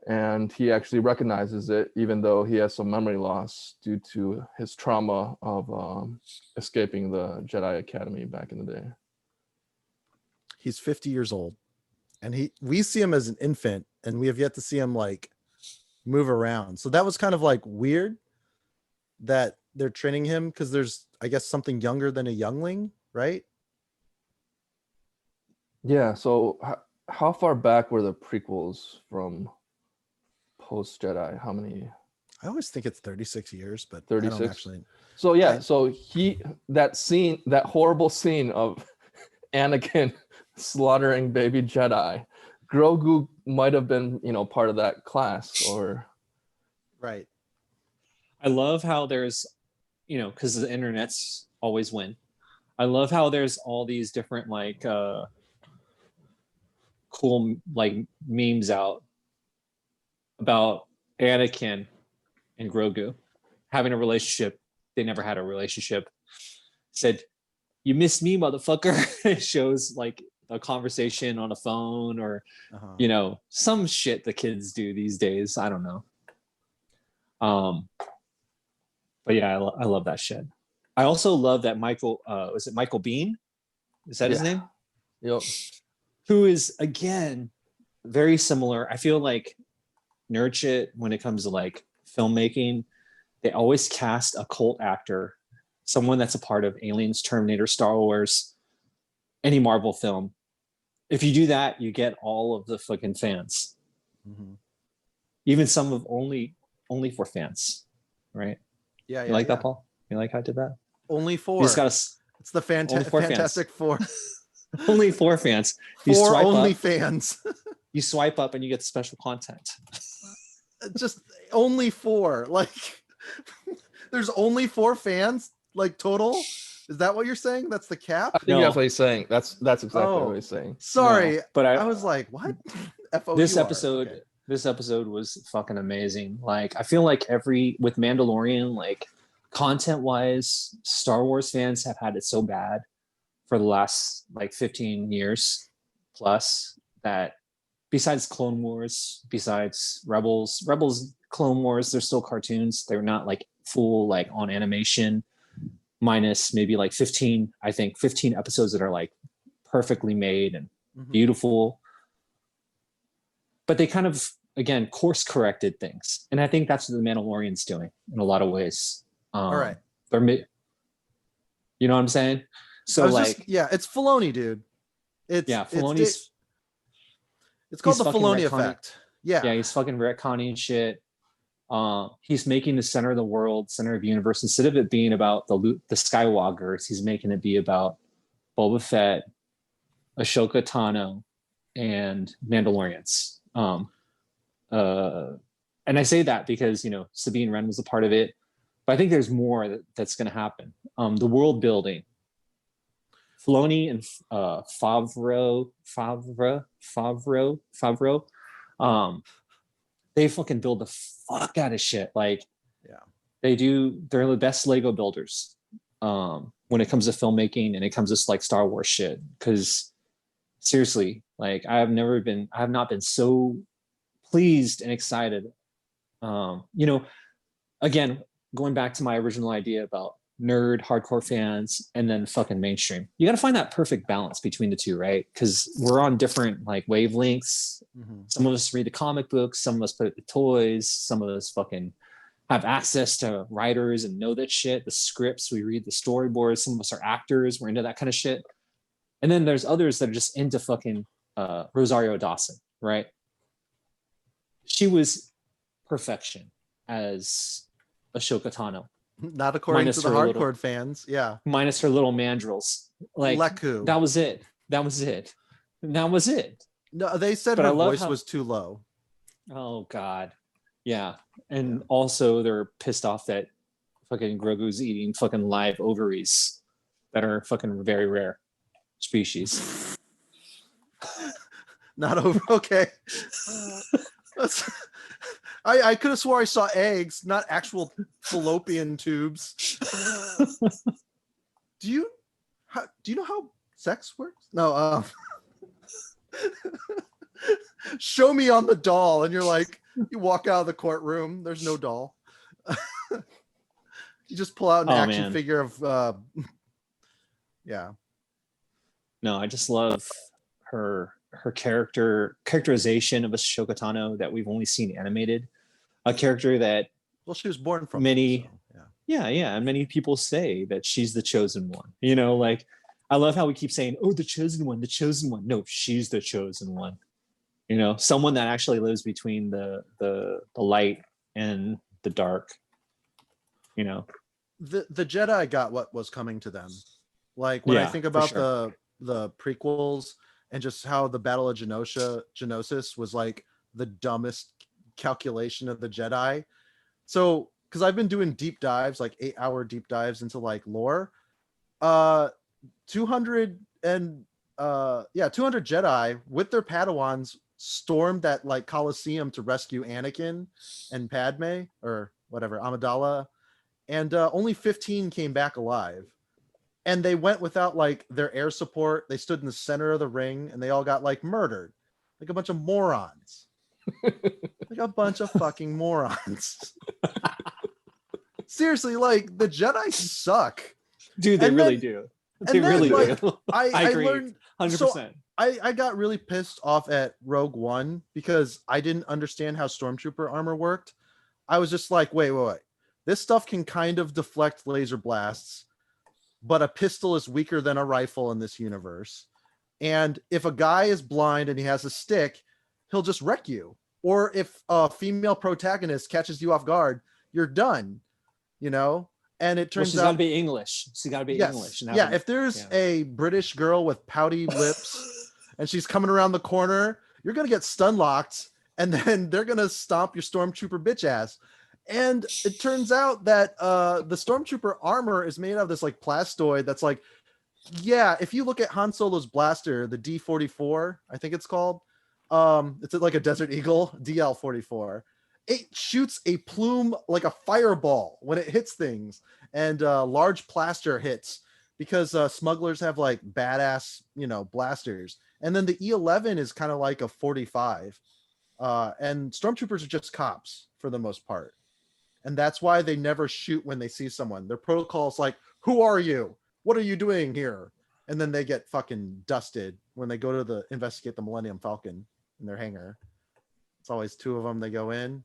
and he actually recognizes it, even though he has some memory loss due to his trauma of escaping the Jedi Academy back in the day. He's 50 years old, and we see him as an infant, and we have yet to see him like move around. So that was kind of like weird that they're training him, because there's, I guess, something younger than a youngling, right? Yeah. So how far back were the prequels from post Jedi? How many? I always think it's 36 years, but 36? I don't actually. So yeah, so that horrible scene of Anakin slaughtering baby Jedi, Grogu might have been, part of that class, or Right. I love how there's, because the internet's always win. I love how there's all these different like cool like memes out about Anakin and Grogu having a relationship. They never had a relationship. Said, "You missed me, motherfucker." It shows like a conversation on a phone, or some shit the kids do these days. I don't know. But yeah, I love that shit. I also love that Michael. Was it Michael Biehn? Is that his name? Yep. Who is again very similar. I feel like nerd shit when it comes to like filmmaking, they always cast a cult actor, someone that's a part of Aliens, Terminator, Star Wars, any Marvel film. If you do that, you get all of the fucking fans. Mm-hmm. Even some of only for fans, right? Yeah, you like that, Paul? You like how I did that? Only four. You just gotta. It's the Fantastic Four. Only 4 fans. You four only up, fans. You swipe up and you get special content. Just only 4. Like, there's only 4 fans, like, total. Is that what you're saying? That's the cap? I think that's what he's saying. That's exactly what he's saying. Sorry, but I was like, what? This episode was fucking amazing. Like, I feel like with Mandalorian, like, content-wise, Star Wars fans have had it so bad for the last like 15 years plus, that besides Clone Wars, besides Rebels, Clone Wars, they're still cartoons. They're not like full like on animation, minus maybe like 15 episodes that are like perfectly made and beautiful. But they kind of, again, course corrected things. And I think that's what the Mandalorian's doing in a lot of ways. All right. You know what I'm saying? So like, it's Filoni, dude. Filoni's. It's called the Filoni effect. Yeah, he's fucking retconning shit. He's making the center of the world, center of the universe, instead of it being about the Skywalkers, he's making it be about Boba Fett, Ashoka Tano, and Mandalorians. And I say that because Sabine Wren was a part of it, but I think there's more that's going to happen. The world building. Filoni and Favreau, they fucking build the fuck out of shit. Like, they're the best Lego builders when it comes to filmmaking and it comes to like Star Wars shit. Because seriously, like, I have not been so pleased and excited. Again, going back to my original idea about nerd hardcore fans and then fucking mainstream, you got to find that perfect balance between the two, right? Because we're on different like wavelengths. Some of us read the comic books, some of us play with the toys, some of us fucking have access to writers and know that shit, the scripts, we read the storyboards, some of us are actors, we're into that kind of shit. And then there's others that are just into fucking Rosario Dawson, right? She was perfection as Ashoka Tano. Not according to the hardcore fans. Yeah. Minus her little mandrels. Like, Leku. That was it. No, they said her voice was too low. Oh, God. Yeah. And also they're pissed off that fucking Grogu's eating fucking live ovaries that are fucking very rare species. Not over. Okay. I could have swore I saw eggs, not actual fallopian tubes. do you know how sex works? No. Show me on the doll, and you're like, you walk out of the courtroom. There's no doll. You just pull out an action figure of. Yeah. No, I just love her characterization of Ashoka Tano that we've only seen animated. A character that she was born from many. So, yeah, and many people say that she's the chosen one. You know, like I love how we keep saying, "Oh, the chosen one, the chosen one." No, she's the chosen one. You know, someone that actually lives between the light and the dark. You know, the Jedi got what was coming to them. Like when I think about the prequels and just how the Battle of Geonosis was like the dumbest calculation of the Jedi. So, because I've been doing deep dives, like 8-hour deep dives into like lore, 200 Jedi with their Padawans stormed that like Coliseum to rescue Anakin and Padme or whatever, Amidala, and only 15 came back alive. And they went without like their air support. They stood in the center of the ring and they all got like murdered, like a bunch of morons. Like a bunch of fucking morons. Seriously, like the Jedi suck. Dude, they really do. They really do. I agree. learned 100%. So I got really pissed off at Rogue One because I didn't understand how Stormtrooper armor worked. I was just like, wait. This stuff can kind of deflect laser blasts, but a pistol is weaker than a rifle in this universe. And if a guy is blind and he has a stick, he'll just wreck you. Or if a female protagonist catches you off guard, you're done, you know? And it turns she's out got to be English. She's got to be English. Yeah, if there's a British girl with pouty lips and she's coming around the corner, you're going to get stun locked and then they're going to stomp your Stormtrooper bitch ass. And it turns out that the Stormtrooper armor is made out of this like plastoid that's like, yeah, if you look at Han Solo's blaster, the D44, I think it's called, it's like a Desert Eagle, DL44. It shoots a plume like a fireball when it hits things, and large plaster hits because smugglers have like badass, blasters. And then the E11 is kind of like a 45. And Stormtroopers are just cops for the most part. And that's why they never shoot when they see someone. Their protocol is like, who are you? What are you doing here? And then they get fucking dusted when they go to investigate the Millennium Falcon in their hangar. It's always two of them. They go in.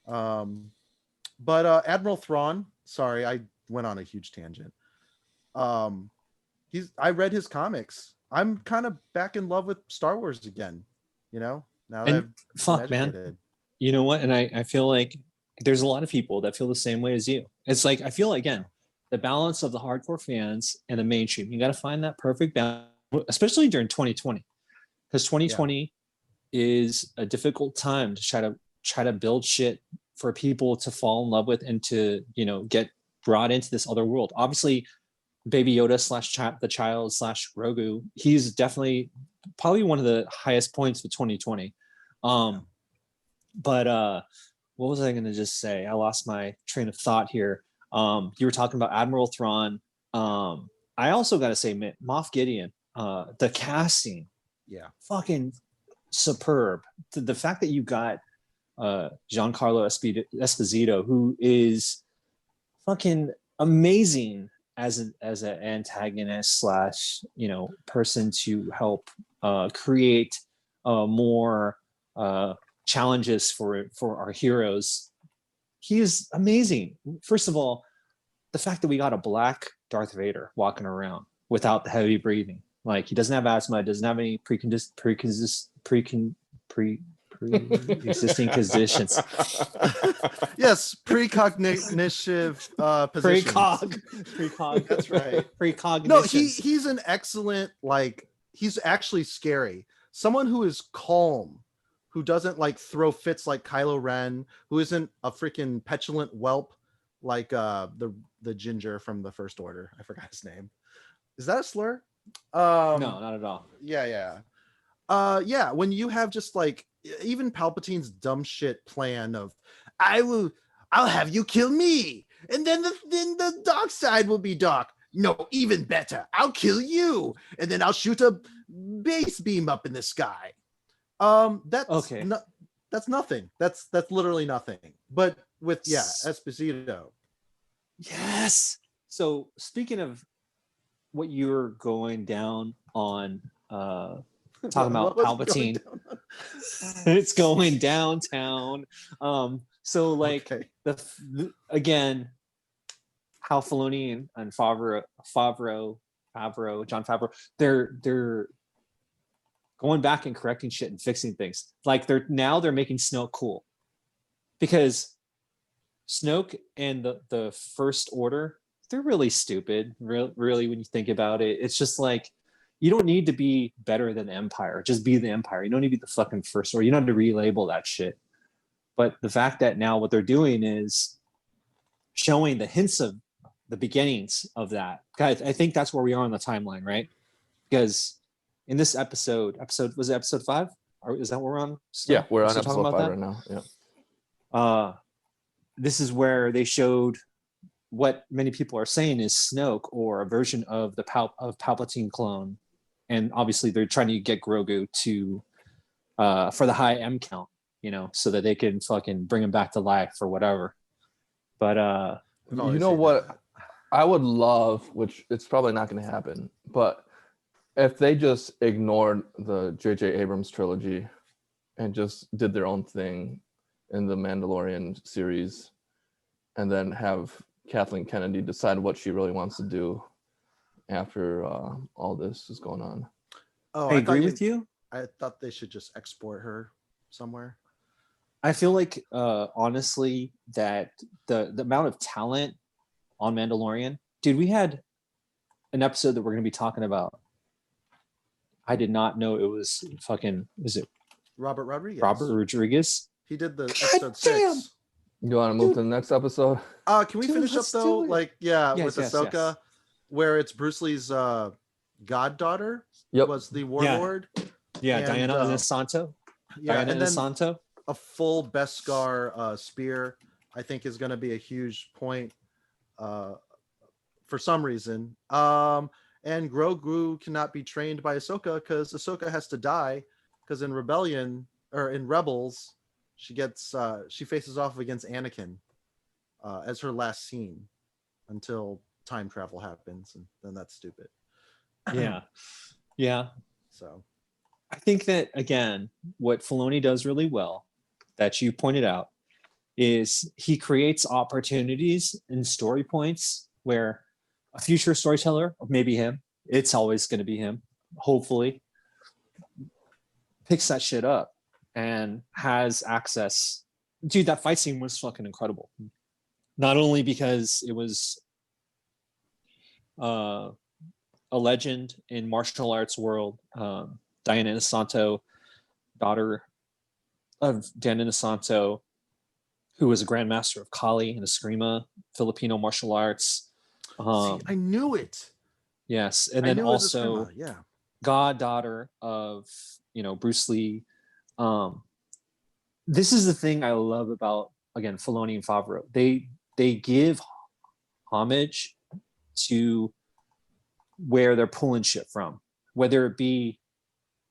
But Admiral Thrawn, sorry, I went on a huge tangent. I read his comics. I'm kind of back in love with Star Wars again, now that I've fuck, man. You know what? And I feel like there's a lot of people that feel the same way as you. It's like, I feel again, the balance of the hardcore fans and the mainstream. You got to find that perfect balance, especially during 2020, because 2020 is a difficult time to try to build shit for people to fall in love with and to, get brought into this other world. Obviously, Baby Yoda / the child / Grogu, he's definitely probably one of the highest points for 2020. But what was I going to just say? I lost my train of thought here. You were talking about Admiral Thrawn. I also got to say, Moff Gideon, the casting, fucking superb. The fact that you got Giancarlo Esposito, who is fucking amazing as an antagonist / person to help create more challenges for our heroes. He is amazing. First of all, the fact that we got a black Darth Vader walking around without the heavy breathing, like he doesn't have asthma, doesn't have any pre-existing conditions. Yes, precognitive positions. Precog. That's right. Precognition. No, he's an excellent, he's actually scary. Someone who is calm, who doesn't throw fits like Kylo Ren, who isn't a freaking petulant whelp like the ginger from the First Order. I forgot his name. Is that a slur? No, not at all. Yeah. When you have just even Palpatine's dumb shit plan of, I'll have you kill me, and then the dark side will be dark. No, even better. I'll kill you, and then I'll shoot a base beam up in the sky. That's Okay. that's nothing. That's literally nothing. But with S- Esposito. Yes. So speaking of what you're going down on, talking about What was going Palpatine, down? it's going downtown. So like Okay. again, how Filoni and Favreau, John Favreau, they're going back and correcting shit and fixing things. Like they're making Snoke cool, because Snoke and the First Order, they're really stupid. Really, when you think about it, it's just like, you don't need to be better than the Empire. Just be the Empire. You don't need to be the fucking First Order. You don't have to relabel that shit. But the fact that now what they're doing is showing the hints of the beginnings of that. Guys, I think that's where we are on the timeline, right? Because in this episode was it episode 5? Or is that what we're on? Yeah, we're on Still talking episode about 5 that? right now. Yeah. This is where they showed what many people are saying is Snoke, or a version of the Palpatine clone, and obviously they're trying to get Grogu to for the high M count, so that they can fucking bring him back to life or whatever. But You know what I would love, which it's probably not going to happen, but if they just ignored the J.J. Abrams trilogy and just did their own thing in the Mandalorian series, and then have Kathleen Kennedy decide what she really wants to do after all this is going on. Oh, I agree with you. I thought they should just export her somewhere. I feel like honestly that the amount of talent on Mandalorian, dude, we had an episode that we're going to be talking about. I did not know it was fucking, is it Robert Rodriguez. Robert Rodriguez? He did the God episode damn! 6. You want to move to the next episode? Can we Dude, finish up let's though? do it. Like, Yes, with Ahsoka, yes. where it's Bruce Lee's goddaughter Yep. was the warlord. Yeah, And, Diana Inosanto. Yeah, Diana and then Inosanto. a full Beskar spear, I think, is going to be a huge point for some reason. And Grogu cannot be trained by Ahsoka because Ahsoka has to die, because in Rebellion or in Rebels, she faces off against Anakin as her last scene until time travel happens, and then that's stupid. Yeah. So I think that, again, what Filoni does really well, that you pointed out, is he creates opportunities and story points where a future storyteller, or maybe him, it's always going to be him, hopefully, picks that shit up and has access. Dude, that fight scene was fucking incredible. Not only because it was a legend in martial arts world, Diana Inosanto, daughter of Dan Inosanto, who was a grandmaster of Kali and Eskrima, Filipino martial arts. see, I knew it. Yes, and I then knew it was also Eskrima, yeah. goddaughter of Bruce Lee. This is the thing I love about, again, Filoni and Favreau. They give homage to where they're pulling shit from, whether it be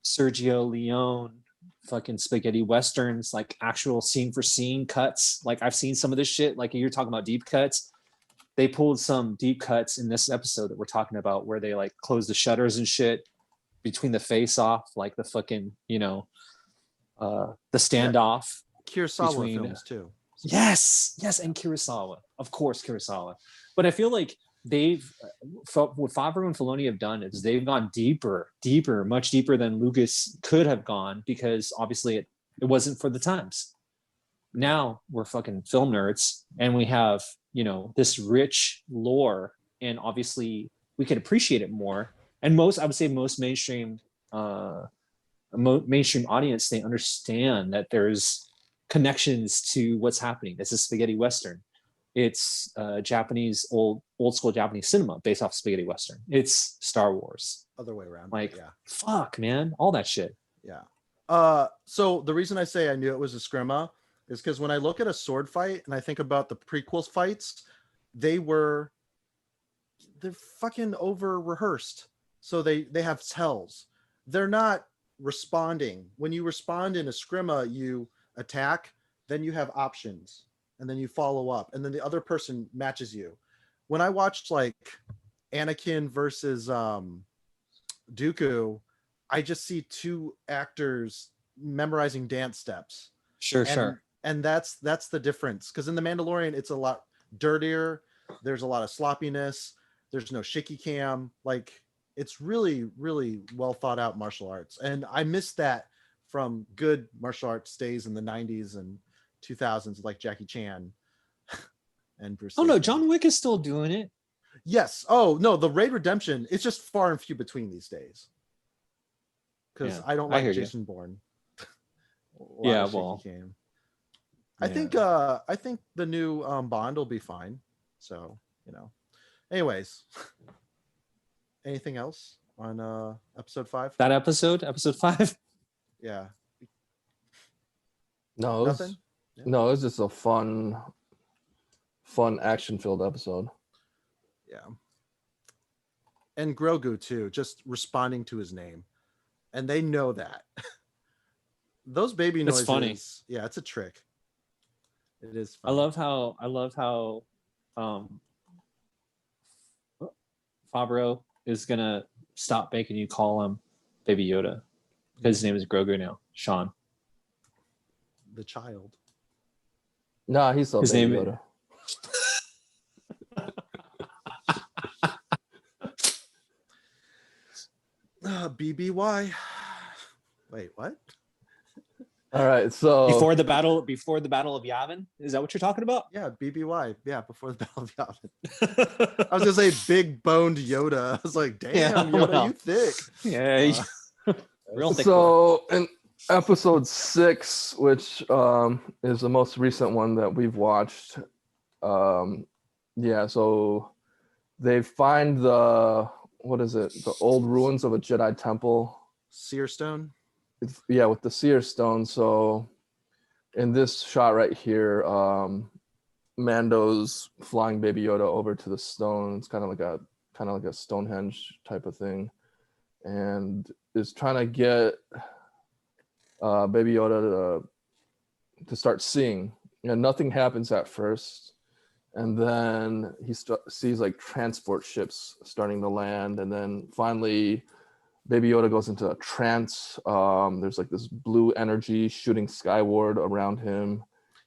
Sergio Leone fucking spaghetti westerns, like actual scene for scene cuts. Like I've seen some of this shit, like you're talking about deep cuts. They pulled some deep cuts in this episode that we're talking about where they like close the shutters and shit between the face off, like the fucking the standoff. Kurosawa between- films too. Yes, and Kurosawa, of course, Kurosawa. But I feel like what Favreau and Filoni have done is they've gone deeper, much deeper than Lucas could have gone, because obviously it wasn't for the times. Now we're fucking film nerds, and we have this rich lore, and obviously we can appreciate it more. And I would say most mainstream audience, they understand that there's connections to what's happening. It's a spaghetti western. It's Japanese old school Japanese cinema based off spaghetti western. It's Star Wars. Other way around. Like, yeah. fuck, man, all that shit. Yeah. So the reason I say I knew it was Eskrima is because when I look at a sword fight and I think about the prequels fights, they were they're fucking over rehearsed. So they have tells. They're not responding. When you respond in a scrimma, you attack, then you have options, and then you follow up, and then the other person matches you. When I watched like Anakin versus Dooku, I just see two actors memorizing dance steps. Sure. And that's the difference. Because in The Mandalorian, it's a lot dirtier. There's a lot of sloppiness. There's no shaky cam. Like, it's really, really well thought out martial arts. And I miss that from good martial arts days in the 90s and 2000s, like Jackie Chan and Bruce Lee. Oh no, John Wick is still doing it. Yes. Oh no, the Raid Redemption, it's just far and few between these days. Because Yeah, I don't I like hear you. Jason Bourne. Yeah, shaky well, cam. yeah. I think the new Bond will be fine. So, you know. Anyways. Anything else on episode 5? That episode 5. Yeah. No, Nothing? Yeah. No, it was just a fun action-filled episode. Yeah. And Grogu too, just responding to his name. And they know that. Those baby noises. It's funny. Yeah, it's a trick. It is funny. I love how Favreau is gonna stop making you call him Baby Yoda because his name is Grogu now, Sean. The child. Nah, he's still His Baby name- Yoda. BBY. Wait, what? All right, so Before the battle of Yavin, is that what you're talking about? Yeah, BBY. Yeah, before the Battle of Yavin. I was gonna say big boned Yoda. I was like, damn, Yeah, Yoda, well. you thick. Yeah, real thick boy. so in episode 6, which is the most recent one that we've watched, so they find the old ruins of a Jedi temple. Seer Stone. With the Seer Stone. So in this shot right here, Mando's flying Baby Yoda over to the stone. It's kind of like a Stonehenge type of thing, and is trying to get Baby Yoda to start seeing. Nothing happens at first, and then he sees like transport ships starting to land, and then finally Baby Yoda goes into a trance. There's like this blue energy shooting skyward around him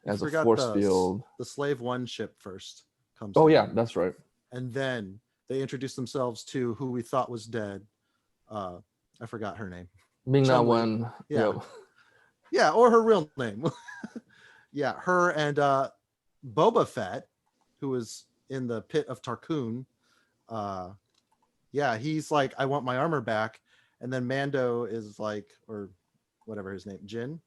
as a force field. The Slave One ship first comes. Oh in. yeah, that's right. And then they introduce themselves to who we thought was dead. I forgot her name. Ming-Na Wen. Yeah. Yep. Yeah, or her real name. Yeah, her and Boba Fett, who was in the pit of Tarkoon. He's like, I want my armor back. And then Mando is like, or whatever his name, Din.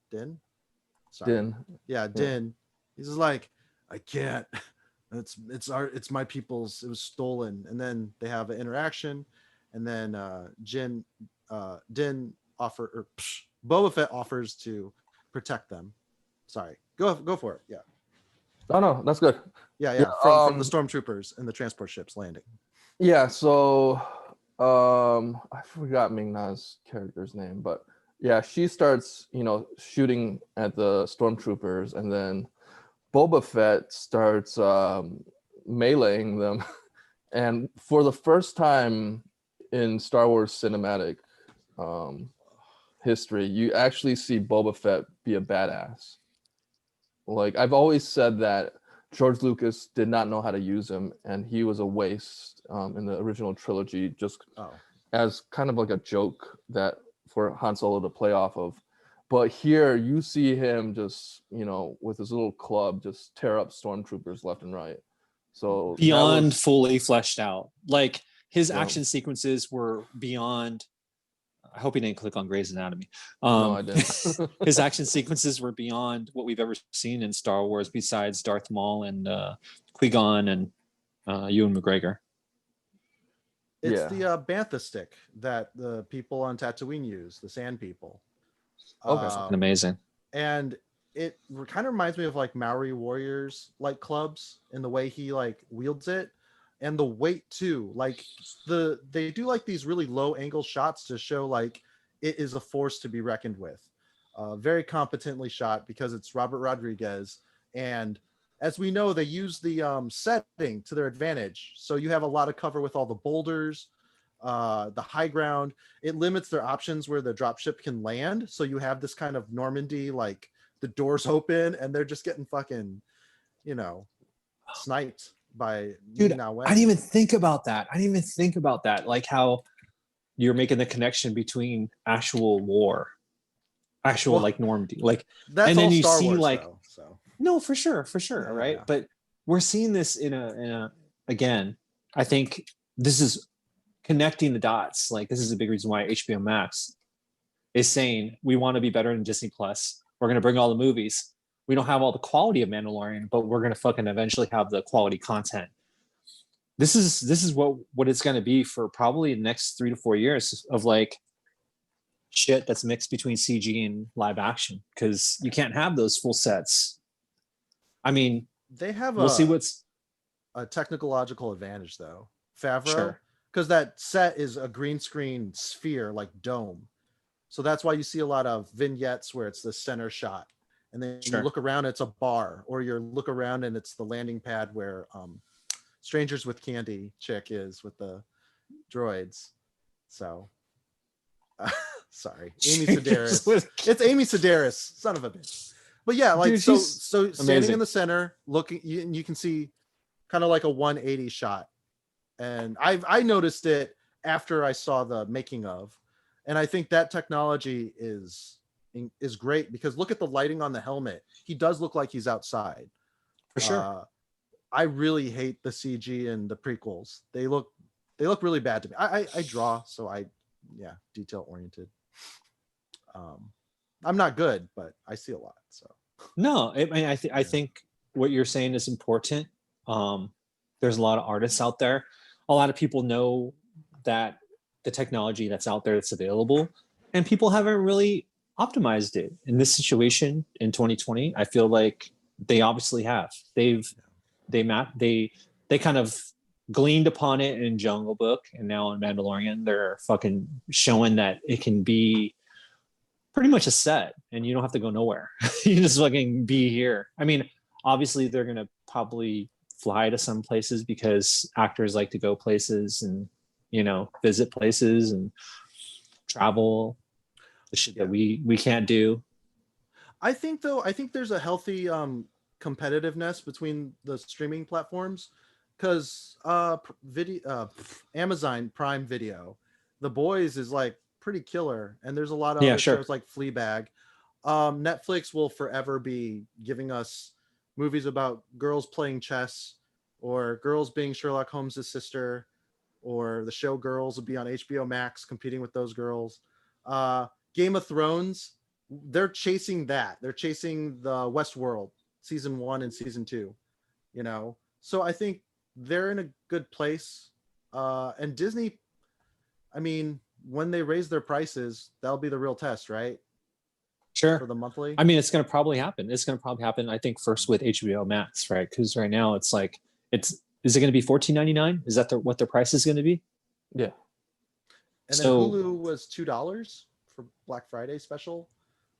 Din. Yeah, Din. He's just like, I can't. It's my people's. It was stolen. And then they have an interaction, and then Din Boba Fett offers to protect them. Sorry, go for it. Yeah. Oh no, that's good. Yeah. From the stormtroopers and the transport ships landing. Yeah, so I forgot Ming-Na's character's name, but yeah, she starts, shooting at the stormtroopers, and then Boba Fett starts meleeing them. And for the first time in Star Wars cinematic history, you actually see Boba Fett be a badass. Like, I've always said that George Lucas did not know how to use him, and he was a waste in the original trilogy, just as kind of like a joke that for Han Solo to play off of. But here you see him just, with his little club, just tear up stormtroopers left and right. So beyond fully fleshed out. Like, his action sequences were beyond. I hope he didn't click on Grey's Anatomy. No, I didn't. His action sequences were beyond what we've ever seen in Star Wars, besides Darth Maul and Qui-Gon and Ewan McGregor. It's the bantha stick that the people on Tatooine use, the sand people. Okay, amazing. And it kind of reminds me of like Maori warriors like clubs in the way he like wields it. and the weight too. Like they do like these really low angle shots to show like it is a force to be reckoned with. Very competently shot because it's Robert Rodriguez, and as we know, they use the setting to their advantage. So you have a lot of cover with all the boulders, the high ground. It limits their options where the dropship can land. So you have this kind of Normandy, like the doors open and they're just getting fucking, sniped by Dude, Ming-Na Wen. I didn't even think about that. Like how you're making the connection between actual war, like Normandy, like, That's and then all you Star see Wars, like, though, so. no, for sure, Yeah, right? yeah. But we're seeing this in a again. I think this is connecting the dots. Like this is a big reason why HBO Max is saying we want to be better than Disney Plus. We're going to bring all the movies. We don't have all the quality of Mandalorian, but we're going to fucking eventually have the quality content. This is what it's going to be for probably the next 3 to 4 years of like shit that's mixed between CG and live action, because you can't have those full sets. I mean, They have we'll see what's a technological advantage though, Favreau, Sure. because that set is a green screen sphere, like dome. So that's why you see a lot of vignettes where it's the center shot, and then Sure. you look around, it's a bar, or you look around and it's the landing pad where Strangers with Candy chick is with the droids. So sorry, Amy Sedaris. It's Amy Sedaris, son of a bitch. But yeah, like, Dude, so she's standing amazing. in the center, looking, you can see kind of like a 180 shot. And I noticed it after I saw the making of, and I think that technology is great because look at the lighting on the helmet. He does look like he's outside. For sure. I really hate the CG in the prequels. They look really bad to me. I draw, so detail oriented. I'm not good, but I see a lot. So No, I think what you're saying is important. There's a lot of artists out there. A lot of people know that the technology that's out there that's available, and people haven't really optimized it. In this situation in 2020, I feel like they obviously have. They kind of gleaned upon it in Jungle Book, and now in Mandalorian, they're fucking showing that it can be pretty much a set, and you don't have to go nowhere. You just fucking be here. I mean, obviously, they're gonna probably fly to some places because actors like to go places and visit places and travel. The shit that we can't do. I think there's a healthy competitiveness between the streaming platforms, because Amazon Prime Video, The Boys is like pretty killer, and there's a lot of other shows like Fleabag. Netflix will forever be giving us movies about girls playing chess, or girls being Sherlock Holmes' sister, or the show Girls will be on HBO Max competing with those girls. Game of Thrones, they're chasing that. They're chasing the Westworld season 1 and season 2, So I think they're in a good place. And Disney, I mean, when they raise their prices, that'll be the real test, right? Sure. For the monthly. I mean, it's going to probably happen. I think first with HBO Max, right? Because right now it's like, is it going to be $14.99? Is that what their price is going to be? Yeah. And then Hulu was $2 for Black Friday special.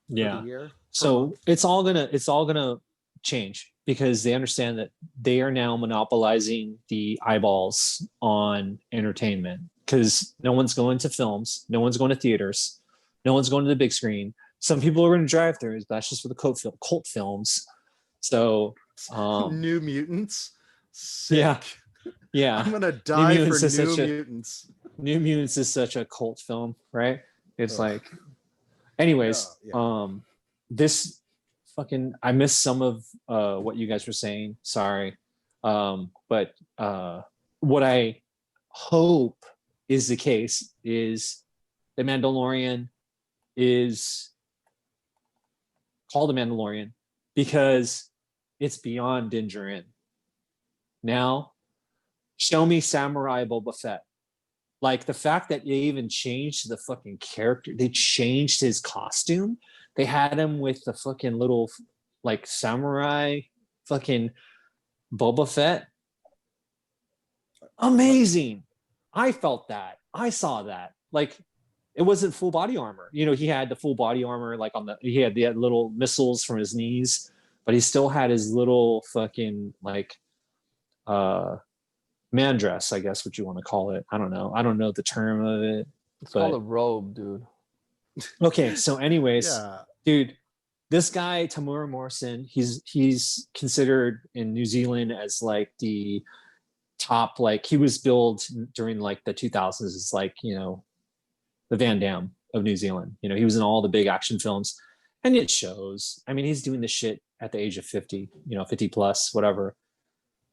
Yeah. For the year. So it's all gonna change because they understand that they are now monopolizing the eyeballs on entertainment, because no one's going to films, no one's going to theaters, no one's going to the big screen. Some people are going to drive-throughs, but that's just for the cult films. So New Mutants. Sick. Yeah. I'm gonna die for New Mutants. New Mutants is such a cult film, right? It's like, anyways, this fucking, I missed some of what you guys were saying. Sorry. But what I hope is the case is the Mandalorian is called the Mandalorian because it's beyond Din Djarin. Now, show me Samurai Boba Fett. Like, the fact that they even changed the fucking character, they changed his costume. They had him with the fucking little, like, samurai fucking Boba Fett. amazing. I felt that. I saw that. Like, it wasn't full body armor. You know, he had the full body armor, like he had the little missiles from his knees, but he still had his little fucking like man dress, I guess what you want to call it. I don't know. I don't know the term of it. It's called a robe, dude. Okay, so anyways, Yeah. dude, this guy Tamora Morrison, he's considered in New Zealand as like the top, like he was billed during like the 2000s as like, you know, the Van Damme of New Zealand. You know, he was in all the big action films, and it shows. I mean, he's doing this shit at the age of 50, you know, 50 plus, whatever.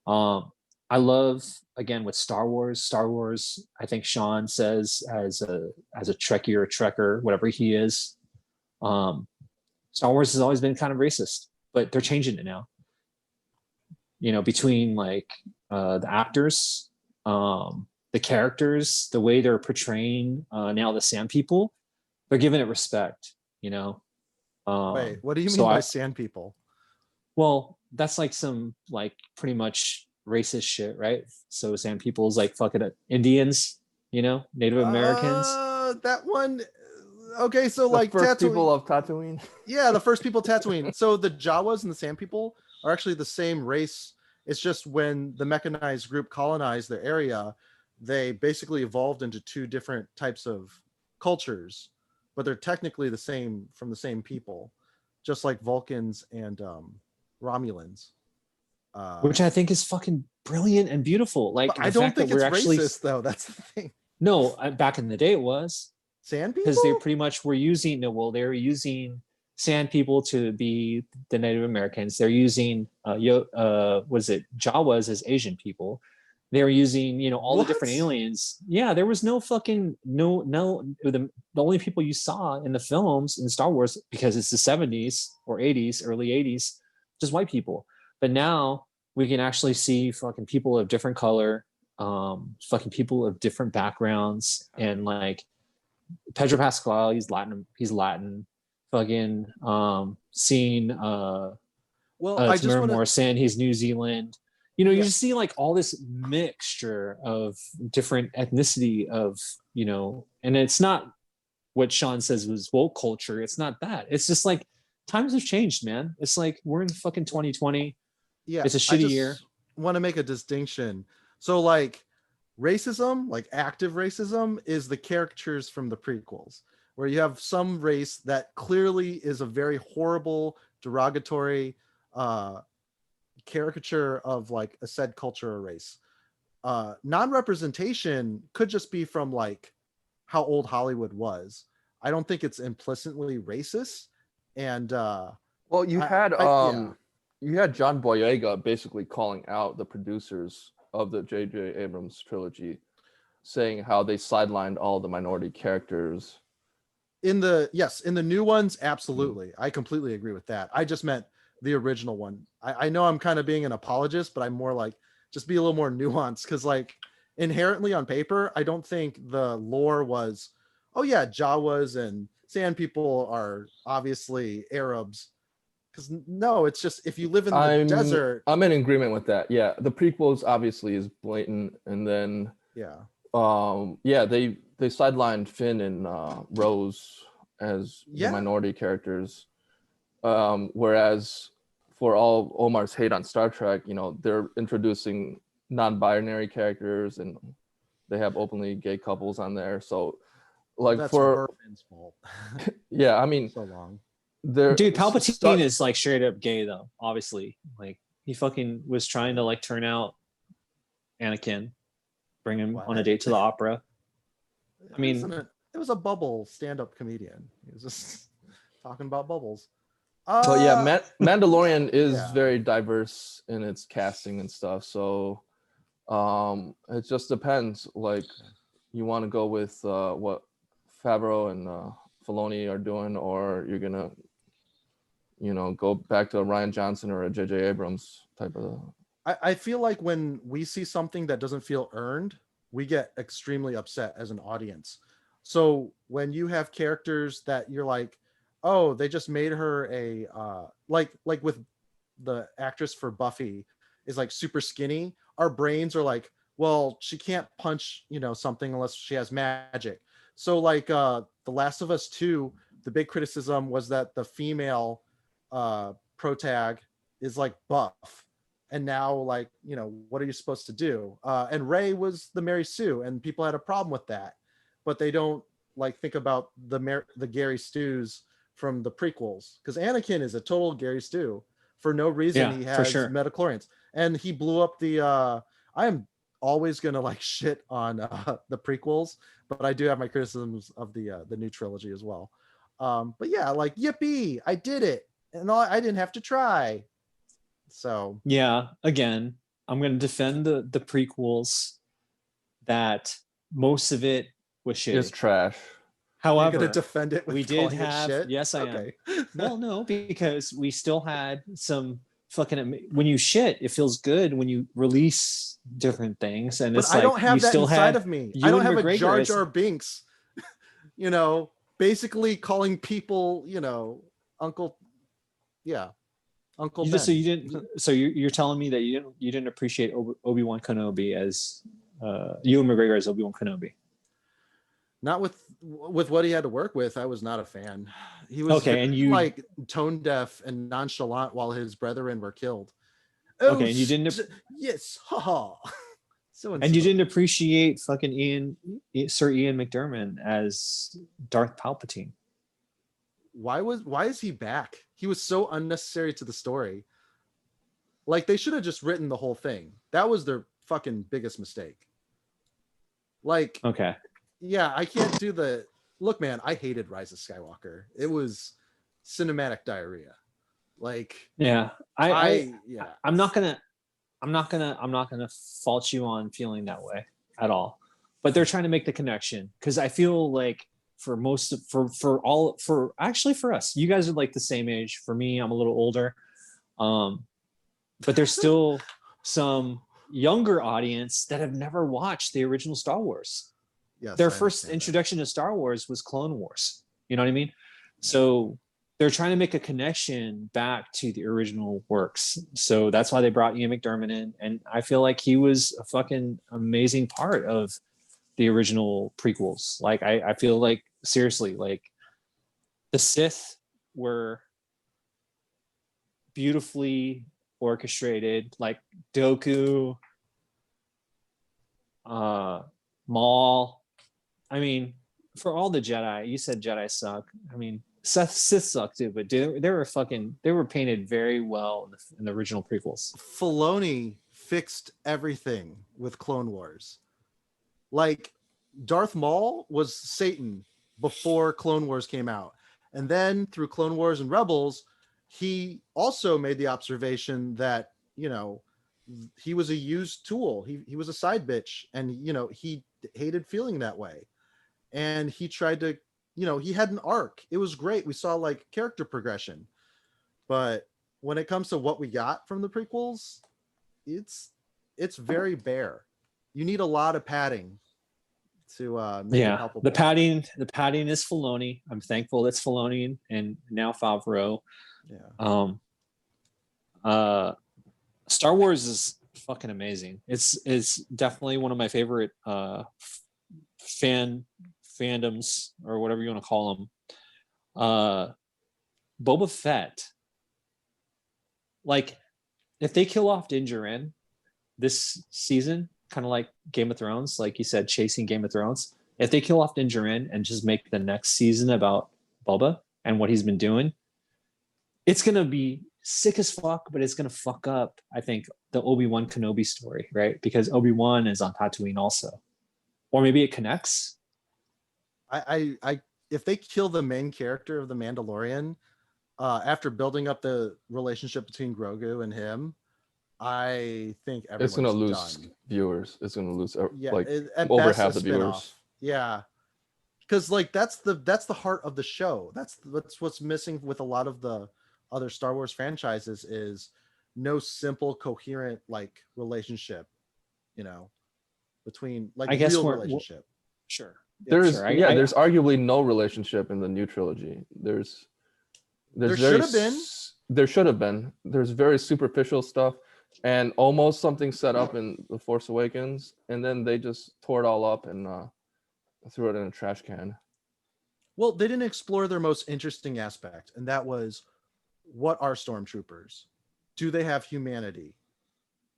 I love, again, with Star Wars, I think Sean says as a Trekkie or a Trekker, whatever he is, Star Wars has always been kind of racist, but they're changing it now. You know, between like the actors, the characters, the way they're portraying now the Sand People, they're giving it respect, you know. Wait, what do you mean by Sand People? Well, that's like some like pretty much racist shit, right? So Sand People is like fucking Indians, you know, Native Americans. That one. Okay, so The like first Tatooine. people of Tatooine. Yeah, the first people Tatooine. So the Jawas and the Sand People are actually the same race. It's just when the mechanized group colonized the area, they basically evolved into two different types of cultures, but they're technically the same, from the same people, just like Vulcans and Romulans. Which I think is fucking brilliant and beautiful. Like, I don't think it's racist, though. That's the thing. No, back in the day it was. Sand People? Because they pretty much were using, they were using Sand People to be the Native Americans. They're using was it Jawas as Asian people. They were using, you know, all the different aliens. Yeah, there was no fucking the only people you saw in the films in Star Wars, because it's the 70s or 80s, early 80s, just white people. But now we can actually see fucking people of different color, fucking people of different backgrounds, and like Pedro Pascal, he's Latin. Fucking seeing Tamora Morrison, he's New Zealand. You know, you just see like all this mixture of different ethnicity of, you know, and it's not what Sean says was woke culture. It's not that. It's just like times have changed, man. It's like we're in fucking 2020. Yeah, it's a shitty year. Want to make a distinction. So like racism, like active racism, is the characters from the prequels, where you have some race that clearly is a very horrible, derogatory caricature of like a said culture or race. Non-representation could just be from like how old Hollywood was. I don't think it's implicitly racist. And well, you had John Boyega basically calling out the producers of the J.J. Abrams trilogy, saying how they sidelined all the minority characters. In the new ones, absolutely. I completely agree with that. I just meant the original one. I know I'm kind of being an apologist, but I'm more like, just be a little more nuanced, because like inherently on paper, I don't think the lore was, oh yeah, Jawas and Sand People are obviously Arabs. Because no, it's just if you live in the desert. I'm in agreement with that. Yeah, the prequels obviously is blatant, and then they sidelined Finn and Rose as the minority characters, whereas for all Omar's hate on Star Trek, you know, they're introducing non-binary characters, and they have openly gay couples on there. So, like, that's for Berman's fault. Yeah, I mean, so long. Dude, Palpatine is like straight up gay though. Obviously, like he fucking was trying to like turn out Anakin, bring him on a date to the opera. I mean, it was a bubble stand-up comedian. He was just talking about bubbles. But yeah, Mandalorian is very diverse in its casting and stuff. So it just depends. Like, you want to go with what Favreau and Filoni are doing, or you're gonna, you know, go back to a Rian Johnson or a J.J. Abrams type of. I feel like when we see something that doesn't feel earned, we get extremely upset as an audience. So when you have characters that you're like, oh, they just made her a like with the actress for Buffy is like super skinny, our brains are like, well, she can't punch, something unless she has magic. So like The Last of Us 2, the big criticism was that the female protag is like buff. And now, like, what are you supposed to do? And Rey was the Mary Sue, and people had a problem with that. But they don't like think about the Gary Stews from the prequels, because Anakin is a total Gary Stew. For no reason, Yeah, he for has sure. metachlorians, and he blew up the. I am always gonna like shit on the prequels, but I do have my criticisms of the new trilogy as well. But yeah, like yippee, I did it, and I didn't have to try. So Yeah, again, I'm going to defend the prequels, that most of it was shitty. It's trash. you're However, gonna defend it with we did calling it have, shit? yes, I Okay. am. Well, no, because we still had some fucking, when you shit, it feels good when you release different things. And But it's I like, don't have you that still inside had of me. I don't Ewan have a McGregor Jar as- Jar Binks, basically calling people, Uncle, yeah, Uncle You Ben. just, so you didn't, so you're telling me that you didn't appreciate Obi-Wan Kenobi as Ewan McGregor as Obi-Wan Kenobi. Not with what he had to work with. I was not a fan. He was Okay, and you- like tone deaf and nonchalant while his brethren were killed. Okay, and you didn't- Yes, haha. So And you didn't appreciate fucking Sir Ian McDiarmid as Darth Palpatine. Why is he back? He was so unnecessary to the story. Like, they should have just written the whole thing. That was their fucking biggest mistake. Like, Okay. yeah, I can't do the look, man. I hated Rise of Skywalker. It was cinematic diarrhea. Like, Yeah, yeah. I'm not gonna fault you on feeling that way at all. But they're trying to make the connection, because I feel like for us, you guys are like the same age. For me, I'm a little older. But there's still some younger audience that have never watched the original Star Wars. Yes, Their I first understand that. introduction to Star Wars was Clone Wars. You know what I mean? So they're trying to make a connection back to the original works. So that's why they brought Ian McDiarmid in. And I feel like he was a fucking amazing part of the original prequels. Like, I feel like, seriously, like, the Sith were beautifully orchestrated, like Dooku, Maul. I mean, for all the Jedi, you said Jedi suck. I mean, Sith suck too, but they were painted very well in the original prequels. Filoni fixed everything with Clone Wars. Like, Darth Maul was Satan before Clone Wars came out. And then through Clone Wars and Rebels, he also made the observation that, he was a used tool. He was a side bitch, and, he hated feeling that way. And he tried to, he had an arc. It was great. We saw like character progression. But when it comes to what we got from the prequels, it's very bare. You need a lot of padding to make it palpable. The padding is Filoni. I'm thankful it's Filoni and now Favreau. Yeah. Star Wars is fucking amazing. It's definitely one of my favorite fandoms, or whatever you want to call them. Boba Fett, like, if they kill off Din Djarin this season, kind of like Game of Thrones, like you said, chasing Game of Thrones, if they kill off Din Djarin and just make the next season about Boba and what he's been doing, it's gonna be sick as fuck, but it's gonna fuck up, I think, the Obi-Wan Kenobi story, right? Because Obi-Wan is on Tatooine also. Or maybe it connects. I if they kill the main character of the Mandalorian, after building up the relationship between Grogu and him, I think everyone's It's gonna lose done. viewers. It's gonna lose At over best, half a the viewers. spin-off. Yeah, because like that's the heart of the show. That's what's missing with a lot of the other Star Wars franchises is no simple, coherent like relationship. Between like I guess real we're- relationship. Sure. There's sure. there's arguably no relationship in the new trilogy. There should have been. There should have been. There's very superficial stuff. and almost something set up in The Force Awakens, and then they just tore it all up and threw it in a trash can. Well, they didn't explore their most interesting aspect, and that was, what are stormtroopers? Do they have humanity?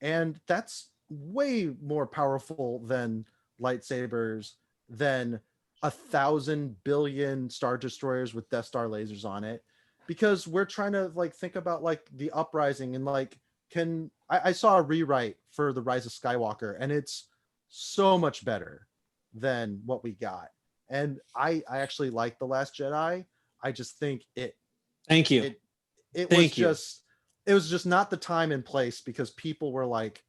And that's way more powerful than lightsabers, than 1,000 billion Star Destroyers with Death Star lasers on it, because we're trying to like think about like the uprising and like, I saw a rewrite for The Rise of Skywalker, and it's so much better than what we got. And I actually like The Last Jedi. I just think Thank you. it Thank you. it was just not the time and place, because people were like,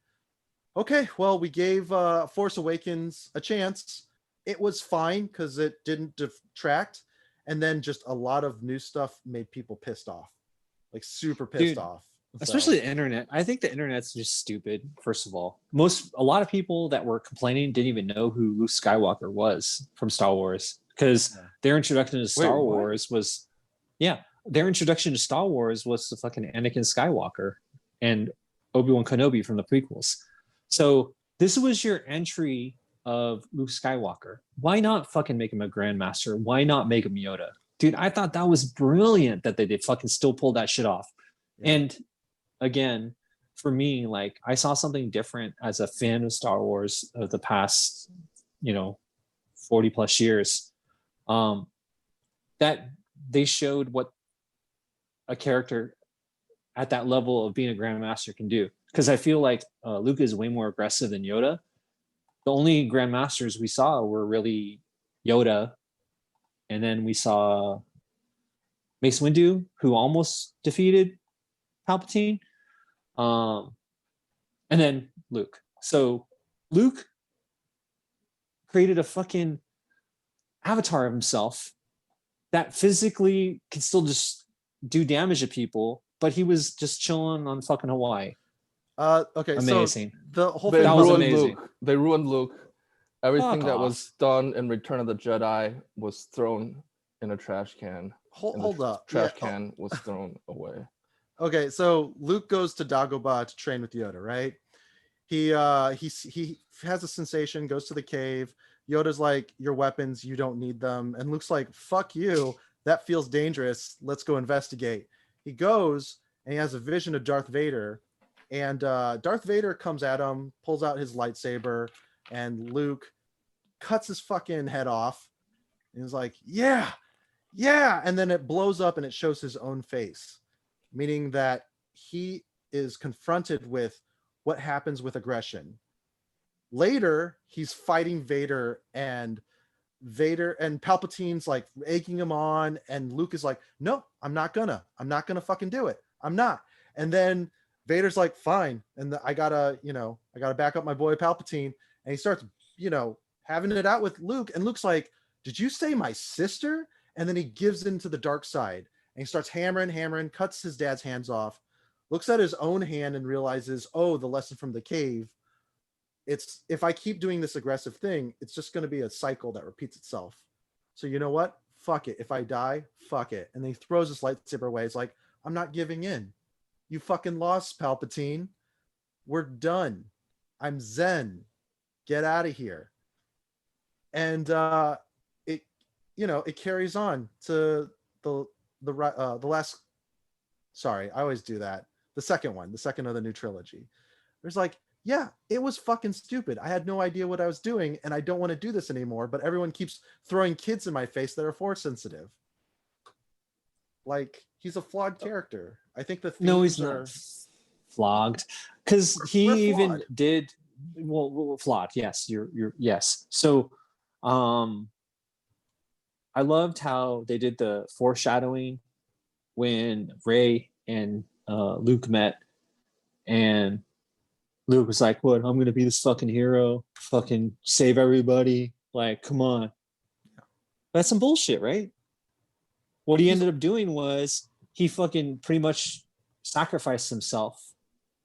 okay, well, we gave Force Awakens a chance. It was fine because it didn't detract. And then just a lot of new stuff made people pissed off, like super pissed Dude, off. Especially the internet. I think the internet's just stupid, first of all. A lot of people that were complaining didn't even know who Luke Skywalker was from Star Wars, because their introduction to Star Wars was, their introduction to Star Wars was the fucking Anakin Skywalker and Obi-Wan Kenobi from the prequels. So this was your entry of Luke Skywalker. Why not fucking make him a Grandmaster? Why not make him Yoda? Dude, I thought that was brilliant that they fucking still pulled that shit off. Yeah. And again, for me, like, I saw something different as a fan of Star Wars of the past, 40 plus years, that they showed what a character at that level of being a Grandmaster can do. Because I feel like Luke is way more aggressive than Yoda. The only Grandmasters we saw were really Yoda, and then we saw Mace Windu, who almost defeated Palpatine, and then Luke. So Luke created a fucking avatar of himself that physically can still just do damage to people, but he was just chilling on fucking Hawaii. Okay, amazing. So the whole They thing that was ruined amazing. Luke. They ruined Luke. Everything Fuck that off. was done in Return of the Jedi was thrown in a trash can. Hold up. Trash can was thrown away. Okay, so Luke goes to Dagobah to train with Yoda, right? He has a sensation, goes to the cave. Yoda's like, your weapons, you don't need them. And Luke's like, fuck you. That feels dangerous. Let's go investigate. He goes and he has a vision of Darth Vader. And Darth Vader comes at him, pulls out his lightsaber, and Luke cuts his fucking head off. And he's like, yeah. And then it blows up and it shows his own face, meaning that he is confronted with what happens with aggression. Later, he's fighting Vader and Palpatine's like egging him on, and Luke is like, no, I'm not gonna fucking do it. I'm not. And then Vader's like, fine. And I gotta back up my boy Palpatine. And he starts, having it out with Luke. And Luke's like, did you say my sister? And then he gives into the dark side and he starts hammering, cuts his dad's hands off, looks at his own hand and realizes, oh, the lesson from the cave. It's, if I keep doing this aggressive thing, it's just going to be a cycle that repeats itself. So you know what? Fuck it. If I die, fuck it. And then he throws his lightsaber away. It's like, I'm not giving in. You fucking lost, Palpatine. We're done. I'm Zen. Get out of here. And it carries on to the last. Sorry, I always do that. The second of the new trilogy. There's like, yeah, it was fucking stupid. I had no idea what I was doing, and I don't want to do this anymore. But everyone keeps throwing kids in my face that are force sensitive. Like, he's a flawed character. I think the themes he's not flogged, because he even did well flawed. Yes, you're yes. So, I loved how they did the foreshadowing when Rey and Luke met, and Luke was like, what, I'm gonna be this fucking hero, fucking save everybody, like, come on. That's some bullshit, right? What he ended up doing was he fucking pretty much sacrificed himself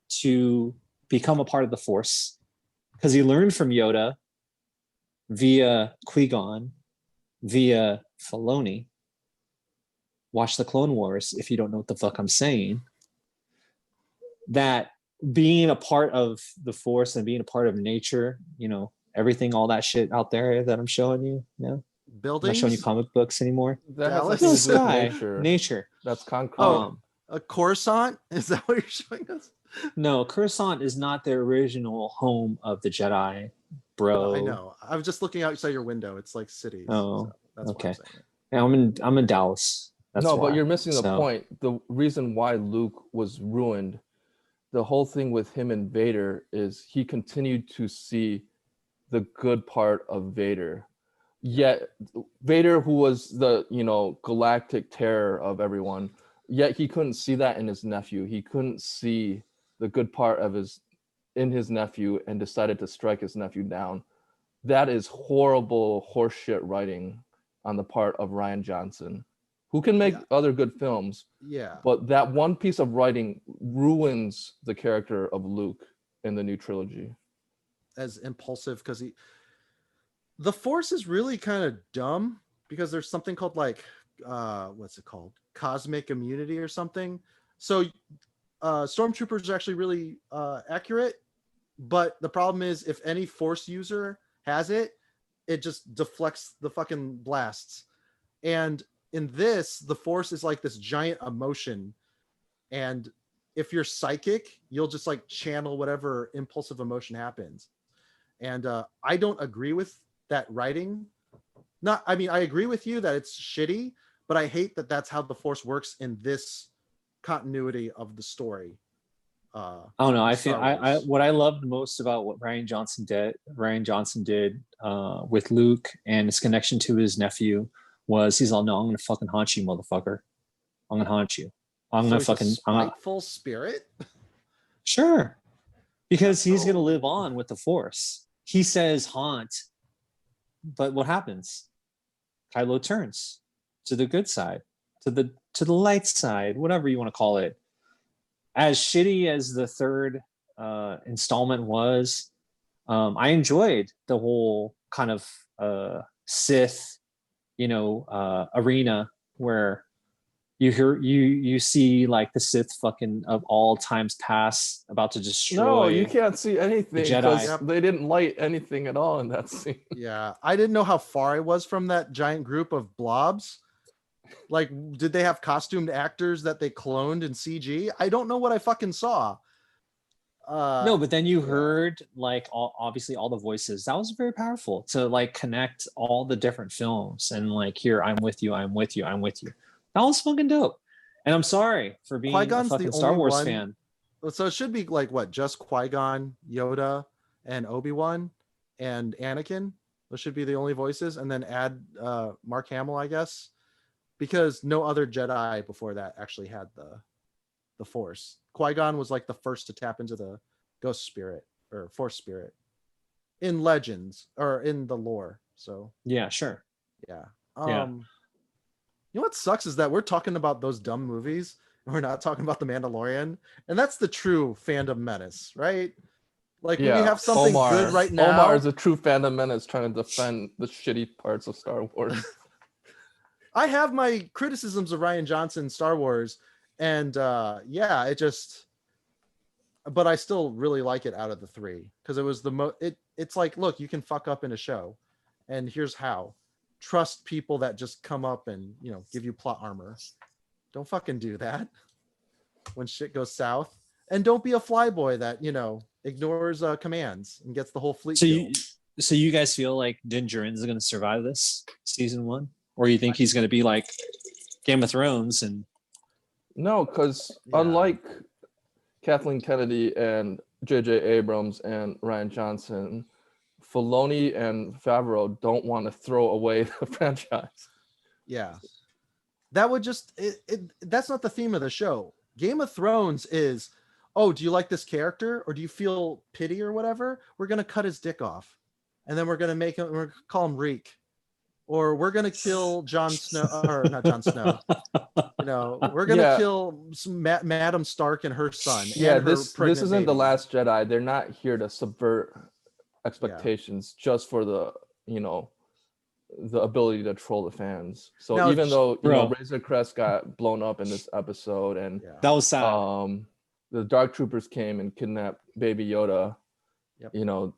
to become a part of the Force, because he learned from Yoda via Qui-Gon, via Filoni. Watch the Clone Wars if you don't know what the fuck I'm saying. That being a part of the Force and being a part of nature, you know, everything, all that shit out there that I'm showing you. I'm not showing you Buildings. comic books anymore. That has Dallas? nothing No, to do with sky, nature. nature. That's concrete. Oh. A Coruscant? Is that what you're showing us? No, Coruscant is not the original home of the Jedi, bro. I know. I was just looking outside your window. It's like cities. Oh, so that's okay. why I'm saying it. Yeah, I'm in Dallas. That's no, why. but you're missing the So, point. The reason why Luke was ruined, the whole thing with him and Vader is he continued to see the good part of Vader. Yet Vader, who was the, you know, galactic terror of everyone, yet he couldn't see that in his nephew. He couldn't see the good part of his nephew and decided to strike his nephew down. That is horrible horseshit writing on the part of Rian Johnson, who can make other good films. Yeah. But that one piece of writing ruins the character of Luke in the new trilogy. As impulsive, because the Force is really kind of dumb, because there's something called like what's it called, cosmic immunity or something. So stormtroopers are actually really accurate, but the problem is if any Force user has it, it just deflects the fucking blasts. And in this, the Force is like this giant emotion, and if you're psychic, you'll just like channel whatever impulsive emotion happens. And I don't agree with that writing. I agree with you that it's shitty, but I hate that that's how the Force works in this continuity of the story. I don't know. I feel what I loved most about what Rian Johnson did with Luke and his connection to his nephew was he's all, no, I'm gonna fucking haunt you, motherfucker. I'm gonna haunt you. I'm gonna fucking spiteful spirit. Sure, because he's gonna live on with the Force. He says haunt, but what happens? Kylo turns to the good side, to the light side, whatever you want to call it. As shitty as the third installment was, I enjoyed the whole kind of Sith, arena where you see like the Sith fucking of all times past about to destroy. No, you can't see anything because Jedi. they didn't light anything at all in that scene. Yeah, I didn't know how far I was from that giant group of blobs. Like, did they have costumed actors that they cloned in CG? I don't know what I fucking saw. No, but then you heard like obviously all the voices. That was very powerful to like connect all the different films and like, here, I'm with you, I'm with you, I'm with you. That was fucking dope. And I'm sorry for being Qui-Gon's a fucking the Star only Wars one. fan. So it should be like what? Just Qui-Gon, Yoda, and Obi-Wan, and Anakin. Those should be the only voices, and then add Mark Hamill, I guess, because no other Jedi before that actually had the Force. Qui-Gon was like the first to tap into the Ghost Spirit or Force Spirit in Legends or in the lore. So yeah, sure. Yeah. Yeah. You know what sucks is that we're talking about those dumb movies and we're not talking about The Mandalorian. And that's the true fandom menace, right? Like we have something good right now. Omar is a true fandom menace trying to defend the shitty parts of Star Wars. I have my criticisms of Rian Johnson's Star Wars, and but I still really like it out of the three because it was it's like, look, you can fuck up in a show, and here's how. Trust people that just come up and give you plot armor. Don't fucking do that when shit goes south, and don't be a flyboy that ignores commands and gets the whole fleet. So you guys feel like Din Djarin's going to survive this season 1, or you think he's going to be like Game of Thrones and? No, because unlike Kathleen Kennedy and J.J. Abrams and Rian Johnson, Filoni and Favreau don't want to throw away the franchise. Yeah, that would just that's not the theme of the show. Game of Thrones is, oh, do you like this character or do you feel pity or whatever? We're gonna cut his dick off, and then we're gonna call him Reek, or we're gonna kill Jon Snow or not Jon Snow. We're gonna kill Madam Stark and her son. Yeah, and this isn't baby. The Last Jedi. They're not here to subvert expectations just for the ability to troll the fans. So even though Razor Crest got blown up in this episode, and that was sad. the Dark Troopers came and kidnapped Baby Yoda. Yep. You know,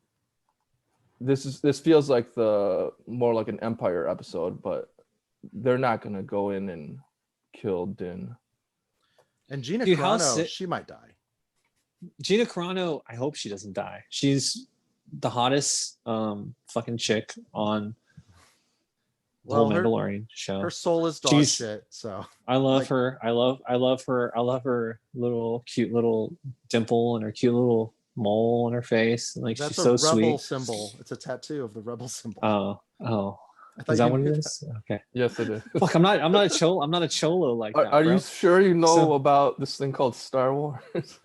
this feels like more like an Empire episode, but they're not gonna go in and kill Din. And Gina Dude, how Carano, sick- she might die. Gina Carano, I hope she doesn't die. She's the hottest fucking chick on the whole Well, Mandalorian show. Her soul is dog She's- shit. So I love like- her. I love her. I love her cute little dimple and her cute little mole on her face. Like that's she's a so rebel sweet. symbol. It's a tattoo of the rebel symbol. Oh, I thought is that you what knew it is? Okay. Yes, it is. Fuck, I'm not a cholo. I'm not a cholo like that. Are bro. you sure you know So- about this thing called Star Wars?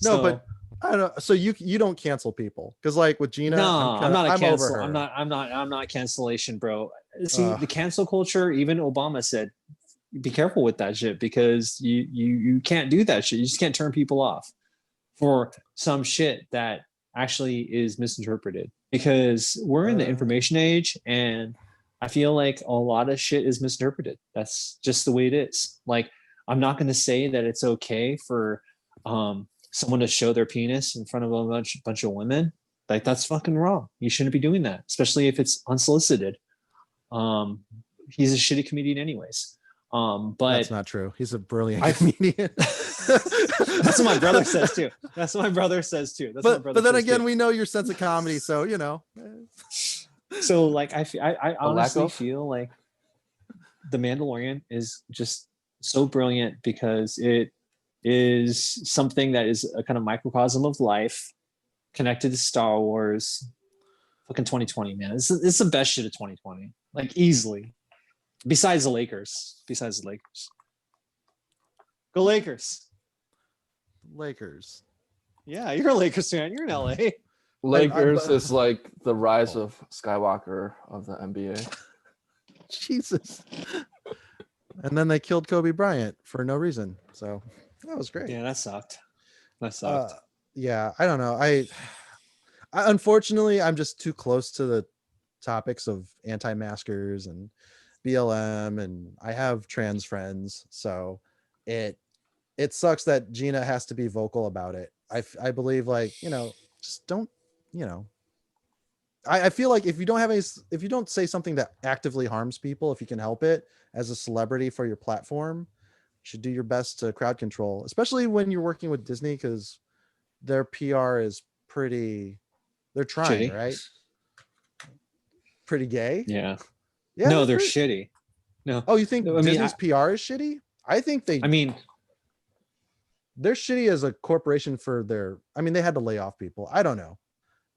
No, but I don't know. So you don't cancel people because like with Gina, no, I'm not a over cancel. her. I'm not cancellation, bro. See, Ugh. the cancel culture. Even Obama said, "Be careful with that shit because you can't do that shit. You just can't turn people off for some shit that actually is misinterpreted because we're in the information age and I feel like a lot of shit is misinterpreted. That's just the way it is. Like, I'm not going to say that it's okay for someone to show their penis in front of a bunch of women. Like, that's fucking wrong. You shouldn't be doing that, especially if it's unsolicited. He's a shitty comedian anyways. But That's not true. He's a brilliant I- comedian. that's what my brother says too. That's what my brother says too. That's what my but brother then says, again, too. we know your sense of comedy, so you know. So like I honestly of? feel like The Mandalorian is just so brilliant because it is something that is a kind of microcosm of life connected to Star Wars. Fucking 2020, man. It's the best shit of 2020. Like easily. Besides the Lakers. Go Lakers. Lakers. Yeah, you're a Lakers fan. You're in LA. Lakers is like the rise of Skywalker of the NBA. Jesus. And then they killed Kobe Bryant for no reason. So that was great. Yeah, that sucked. That sucked. Yeah, I don't know. I unfortunately I'm just too close to the topics of anti-maskers and BLM, and I have trans friends, so it sucks that Gina has to be vocal about it. I believe, like, you know, just don't, you know, I feel like if you don't say something that actively harms people, if you can help it as a celebrity for your platform, you should do your best to crowd control, especially when you're working with Disney, because their PR is pretty, they're trying, Shitty. right? Pretty gay. Yeah. Yeah. No, they're shitty. No. Oh, you think No, I mean, Disney's PR is shitty? I think I mean, they're shitty as a corporation for their, I mean, they had to lay off people. I don't know.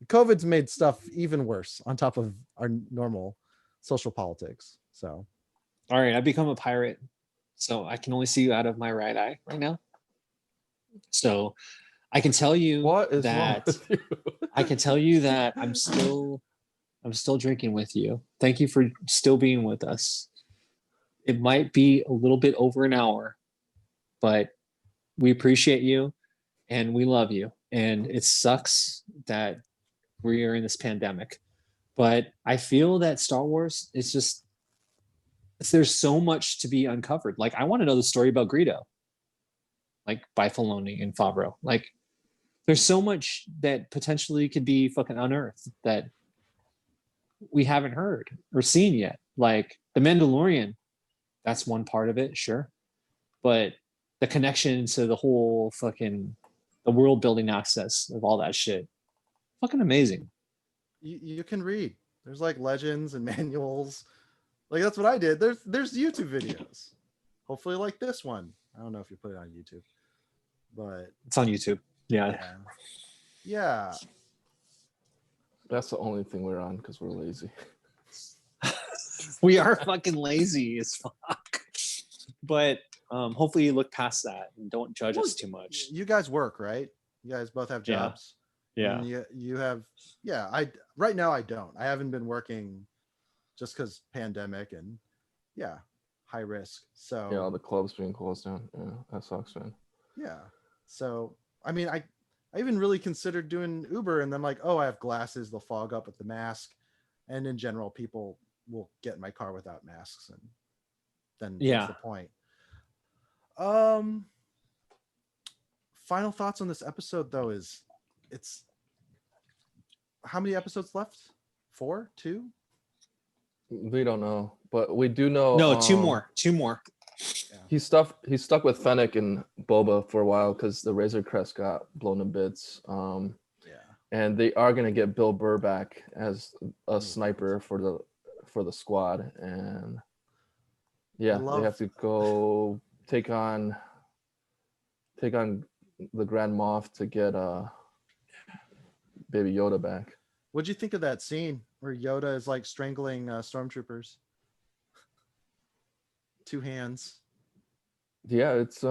COVID's made stuff even worse on top of our normal social politics. So, all right, I've become a pirate, so I can only see you out of my right eye right now. So I can tell you What is that wrong with you? I can tell you that I'm still drinking with you. Thank you for still being with us. It might be a little bit over an hour, but we appreciate you and we love you. And it sucks that we are in this pandemic, but I feel that Star Wars is just, there's so much to be uncovered. Like, I want to know the story about Greedo, like by Filoni and Favreau. Like, there's so much that potentially could be fucking unearthed that we haven't heard or seen yet. Like The Mandalorian, that's one part of it, sure. But the connection to the whole fucking, the world building access of all that shit, fucking amazing. you can read. There's like legends and manuals. Like, that's what I did. There's YouTube videos. Hopefully like this one. I don't know if you put it on YouTube, but It's on YouTube. Yeah. yeah. That's the only thing we're on because we're lazy. We are fucking lazy as fuck. But hopefully you look past that and don't judge us too much. You guys work, right? You guys both have Yeah. jobs. Yeah. And you have, yeah. Right now I don't. I haven't been working just because pandemic and high risk. So Yeah, all the clubs being closed down. Yeah, that sucks, man. yeah. So I mean, I even really considered doing Uber, and then like, oh, I have glasses, they'll fog up with the mask, and in general, people will get in my car without masks, and then Yeah. what's the point? final thoughts on this episode though is it's how many episodes left? 4? 2? We don't know, but we do know. No, two more. He's stuck with Fennec and Boba for a while because the Razor Crest got blown to bits. And they are gonna get Bill Burr back as a sniper for the squad, and they have to go take on the Grand Moff to get Baby Yoda back. What'd you think of that scene where Yoda is like strangling stormtroopers? 2 hands. Yeah, it's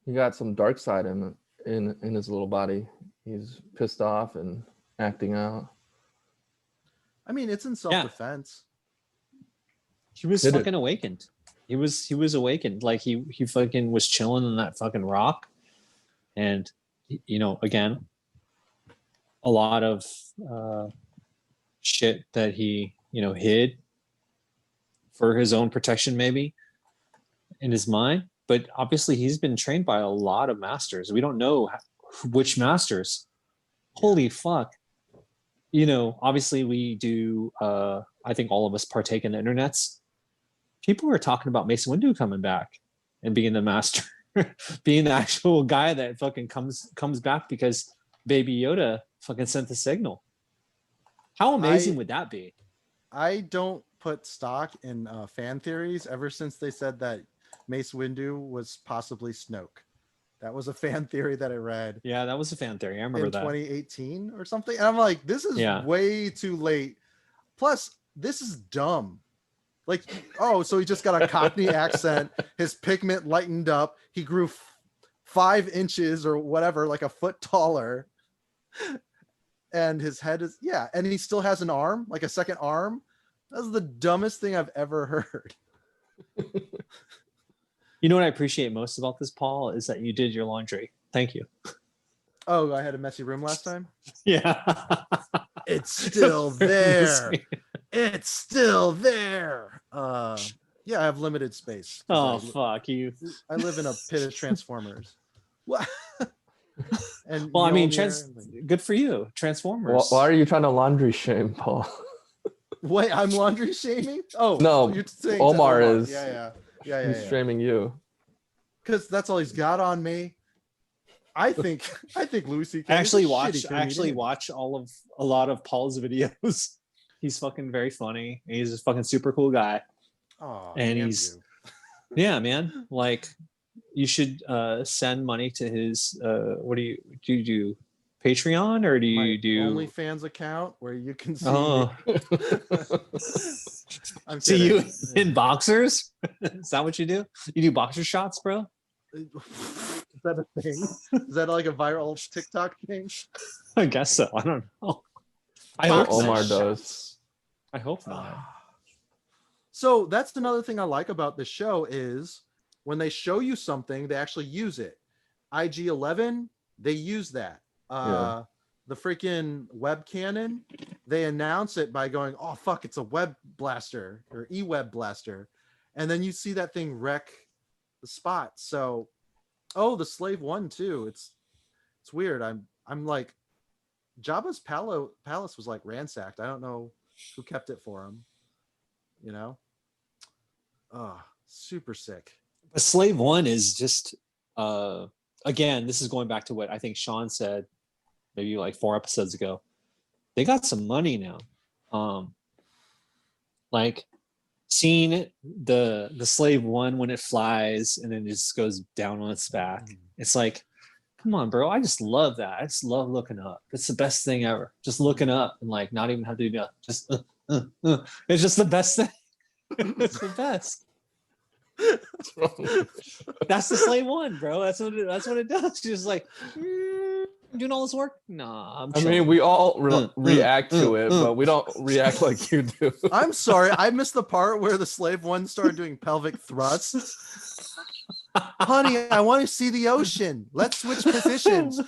he got some dark side in his little body. He's pissed off and acting out. I mean, it's in self-defense. He was fucking awakened. He was awakened. Like he fucking was chilling on that fucking rock, and again, a lot of shit that he hid for his own protection, maybe in his mind. But obviously, he's been trained by a lot of masters. We don't know which masters. Holy fuck. Obviously we do, I think all of us partake in the internets. People are talking about Mace Windu coming back and being the master, being the actual guy that fucking comes back because Baby Yoda fucking sent the signal. How amazing would that be? I don't put stock in fan theories ever since they said that Mace Windu was possibly Snoke. That was a fan theory that I read. Yeah, that was a fan theory. I remember that. 2018 or something. And I'm like, this is way too late. Plus, this is dumb. Like, so he just got a Cockney accent. His pigment lightened up. He grew 5 inches or whatever, like a foot taller. And his head is, and he still has an arm, like a second arm. That's the dumbest thing I've ever heard. You know what I appreciate most about this, Paul, is that you did your laundry. Thank you. Oh, I had a messy room last time? Yeah. It's still there. It's still there. I have limited space. Fuck you. I live in a pit of Transformers. And well, I mean, good for you. Transformers. Why are you trying to laundry shame, Paul? Wait, I'm laundry shaming? Oh, no, you're saying Omar is. Yeah. He's shaming you. Because that's all he's got on me. I think Louis C.K. I actually watch a lot of Paul's videos. He's fucking very funny. He's a fucking super cool guy. Oh, and he's yeah, man. Like, you should send money to his what do you do? Patreon, or do you do OnlyFans account where you can see I'm see you in boxers? Is that what you do? You do boxer shots, bro? Is that a thing? Is that like a viral TikTok thing? I guess so. I don't know. I hope Omar does. I hope not. So that's another thing I like about the show is when they show you something, they actually use it. IG-11, they use that. The freaking web cannon, they announce it by going, oh fuck, it's a web blaster or e-web blaster, and then you see that thing wreck the spot. So the Slave One too, it's weird. I'm like, Jabba's palace was like ransacked. I don't know who kept it for him, super sick. But Slave One is just again, this is going back to what I think Sean said maybe like 4 episodes ago. They got some money now. Like seeing the Slave One when it flies and then it just goes down on its back. It's like, come on, bro. I just love that. I just love looking up. It's the best thing ever. Just looking up and like not even have to do that. Just it's just the best thing. It's the best. That's the Slave One, bro. That's what it does. It's just like doing all this work. Nah, I mean, we all react to it, but we don't react like you do. I'm sorry, I missed the part where the Slave One started doing pelvic thrusts. Honey, I want to see the ocean. Let's switch positions.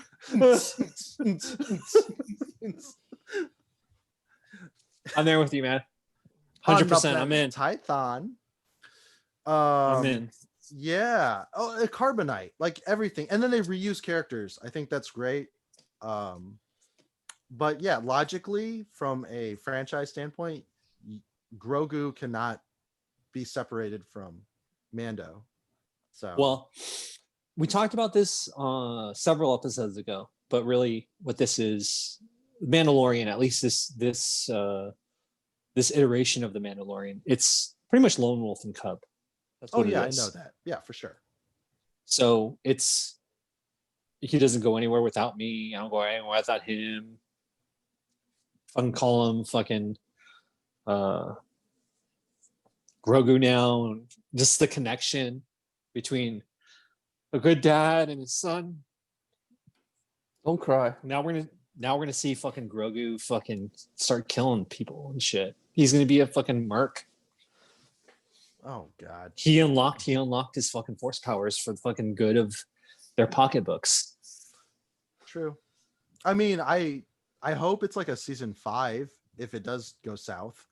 I'm there with you, man. 100%. I'm in. Python. I'm in. Yeah. Oh, a Carbonite, like everything. And then they reuse characters. I think that's great. But yeah, logically, from a franchise standpoint, Grogu cannot be separated from Mando. So Well, we talked about this several episodes ago, but really, what this is, Mandalorian. At least this iteration of the Mandalorian, it's pretty much lone wolf and cub. That's what it I is. know that. Yeah, for sure. So he doesn't go anywhere without me. I don't go anywhere without him. Fucking call him fucking Grogu now. And just the connection between a good dad and his son. Don't cry. Now we're gonna see fucking Grogu fucking start killing people and shit. He's gonna be a fucking merc. Oh God. He unlocked his fucking force powers for the fucking good of their pocketbooks. True. I mean, I hope it's like a season 5 if it does go south.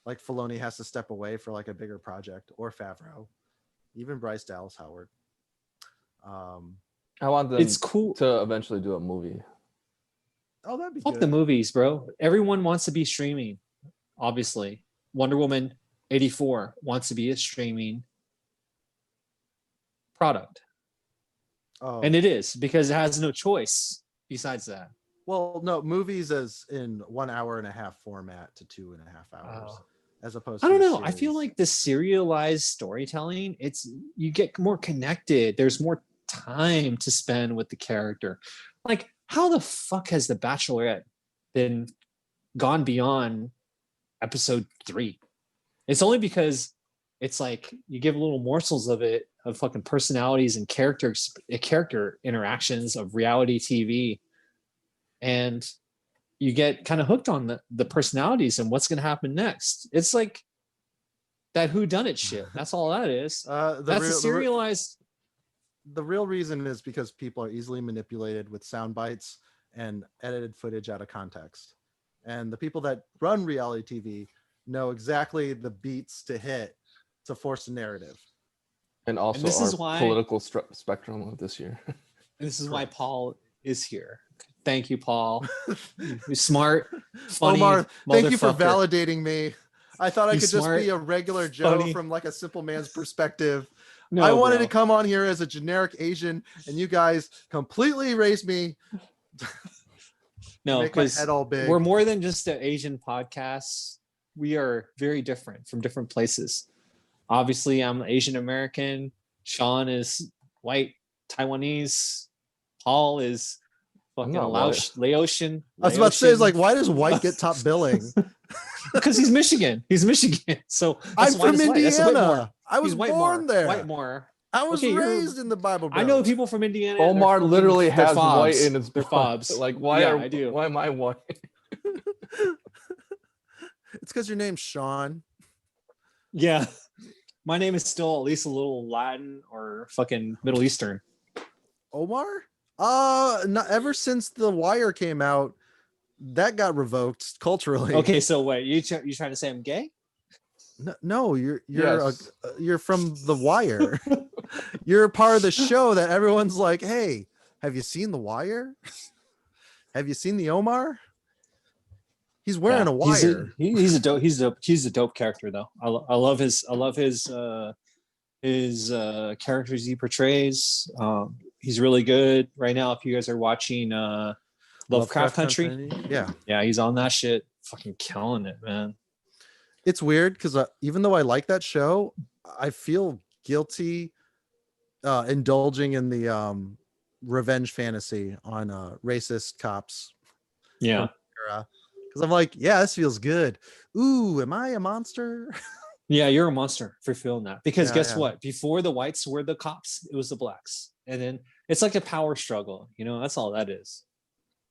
Like Filoni has to step away for like a bigger project, or Favreau, even Bryce Dallas Howard. I want them It's cool to eventually do a movie. Oh, that'd be Fuck good. the movies, bro. Everyone wants to be streaming. Obviously, Wonder Woman 84 wants to be a streaming product. Oh. And it is, because it has no choice besides that. Well, no, movies as in 1 hour and a half format to 2.5 hours, as opposed to I don't a know. I feel series. like the serialized storytelling, you get more connected. There's more time to spend with the character. Like, how the fuck has The Bachelorette been gone beyond episode 3? It's only because it's like you give little morsels of it, of fucking personalities and character interactions of reality TV, and you get kind of hooked on the personalities and what's going to happen next. It's like that whodunit shit. That's all that is. That's a serialized. The real reason is because people are easily manipulated with sound bites and edited footage out of context. And the people that run reality TV know exactly the beats to hit to force a narrative. And also this our is why- political spectrum of this year. This is why Correct. Paul is here. Thank you, Paul. You're smart, funny. Omar, thank you for motherfucker. validating me. I thought I He's could just smart, be a regular Joe funny. from like a simple man's perspective. No, I wanted bro. to come on here as a generic Asian, and you guys completely erased me. No, Make my because head all big. we're more than just an Asian podcast. We are very different from different places. Obviously, I'm Asian American. Sean is white Taiwanese. Paul is fucking not Laotian. I was about to say, is like, why does white get top billing? Because he's Michigan. He's Michigan. So I'm that's why from it's white. That's a Whitemore. Indiana. I was He's born Whitemore. there. Whitemore. I was Okay, raised in the Bible Belt. I know people from Indiana. Omar they're literally fucking- they're has white fobs. in his They're blood. fobs. Like, why Yeah, I do. Why am I white? It's because your name's Sean. Yeah. My name is still at least a little Latin or fucking Middle Eastern. Omar? Not ever since The Wire came out, that got revoked culturally. Okay, so wait, you trying to say I'm gay? No, you're Yes. you're from The Wire. You're a part of the show that everyone's like, hey, have you seen The Wire? Have you seen the Omar? He's wearing a wire. He's a dope character though. I love his characters he portrays. He's really good right now. If you guys are watching Lovecraft Country, yeah, he's on that shit, fucking killing it, man. It's weird because even though I like that show, I feel guilty indulging in the revenge fantasy on racist cops. Yeah. Because I'm like, yeah, this feels good. Ooh, am I a monster? Yeah, you're a monster for feeling that. Because Yeah, guess yeah. what? Before the whites were the cops, it was the blacks. And then it's like a power struggle. You know, that's all that is.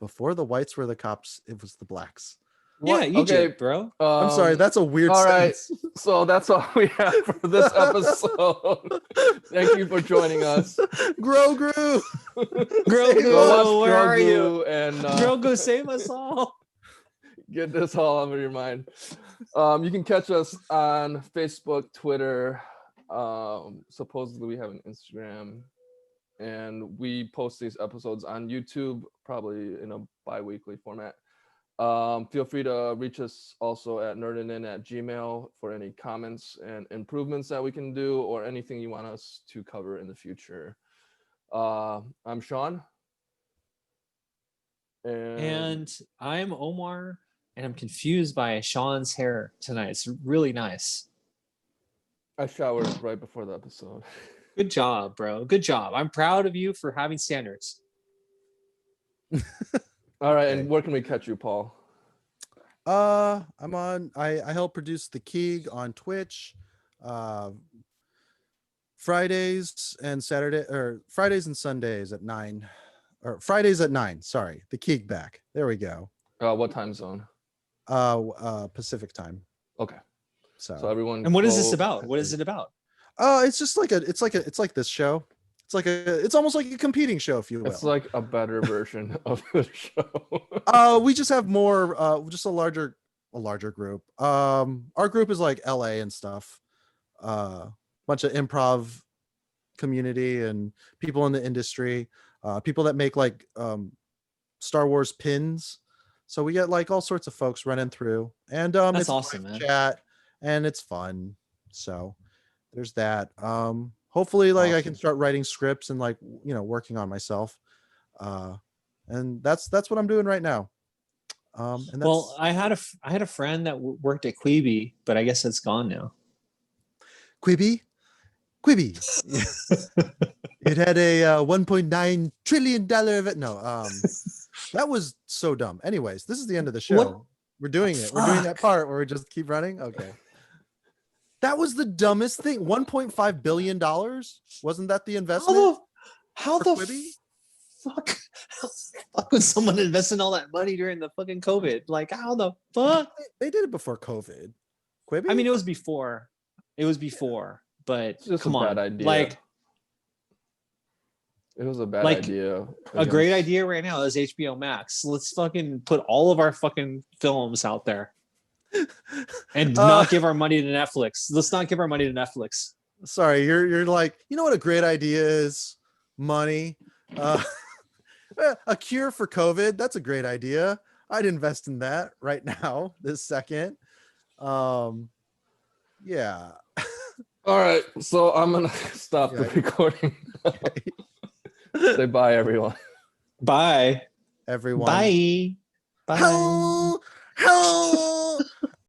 Before the whites were the cops, it was the blacks. Yeah, What? Egypt, Okay, bro. I'm sorry, that's a weird all right. sentence. So that's all we have for this episode. Thank you for joining us. Grogu. Grogu, Go watch where are you? And Grogu, save us all. get this all out of your mind. You can catch us on Facebook, Twitter, Supposedly we have an Instagram, and we post these episodes on YouTube, probably in a bi-weekly format. Feel free to reach us also at nerdinin@gmail for any comments and improvements that we can do, or anything you want us to cover in the future. I'm Sean. And I'm Omar, and I'm confused by Sean's hair tonight. It's really nice. I showered right before the episode. Good job, bro. Good job. I'm proud of you for having standards. All right, Okay. and where can we catch you, Paul? I'm on. I help produce the Keeg on Twitch. Fridays and Sundays at 9, or Fridays at 9. Sorry, the Keeg back. There we go. What time zone? Pacific time. Okay. So everyone. And what is this about? What is it about? it's just like it's like this show. It's almost like a competing show, if you will. It's like a better version of the show. We just have more, just a larger group. Our group is like LA and stuff. Bunch of improv community and people in the industry, people that make like Star Wars pins. So we get like all sorts of folks running through, and That's it's awesome, live man. chat, and it's fun. So there's that. Hopefully, like I can start writing scripts and like working on myself. And that's what I'm doing right now. And that's, Well, I had a friend that worked at Quibi, but I guess it's gone now. Quibi. It had a $1.9 trillion event. No, that was so dumb. Anyways, this is the end of the show. What? We're doing it. We're doing that part where we just keep running. Okay. That was the dumbest thing. $1.5 billion. Wasn't that the investment? How for the Quibi? fuck would someone invest in all that money during the fucking COVID? Like, how the fuck? They did it before COVID. Quibi? I mean, it was before, but It's just come a on, bad idea. like It was a bad Like, idea. a great idea right now is HBO Max. Let's fucking put all of our fucking films out there and not give our money to Netflix. Let's not give our money to Netflix. Sorry, you're like, you know what a great idea is? Money. A cure for COVID. That's a great idea. I'd invest in that right now, this second. Yeah. All right, so I'm gonna stop the recording. Say bye, everyone. Bye, Everyone. bye, bye. Hello.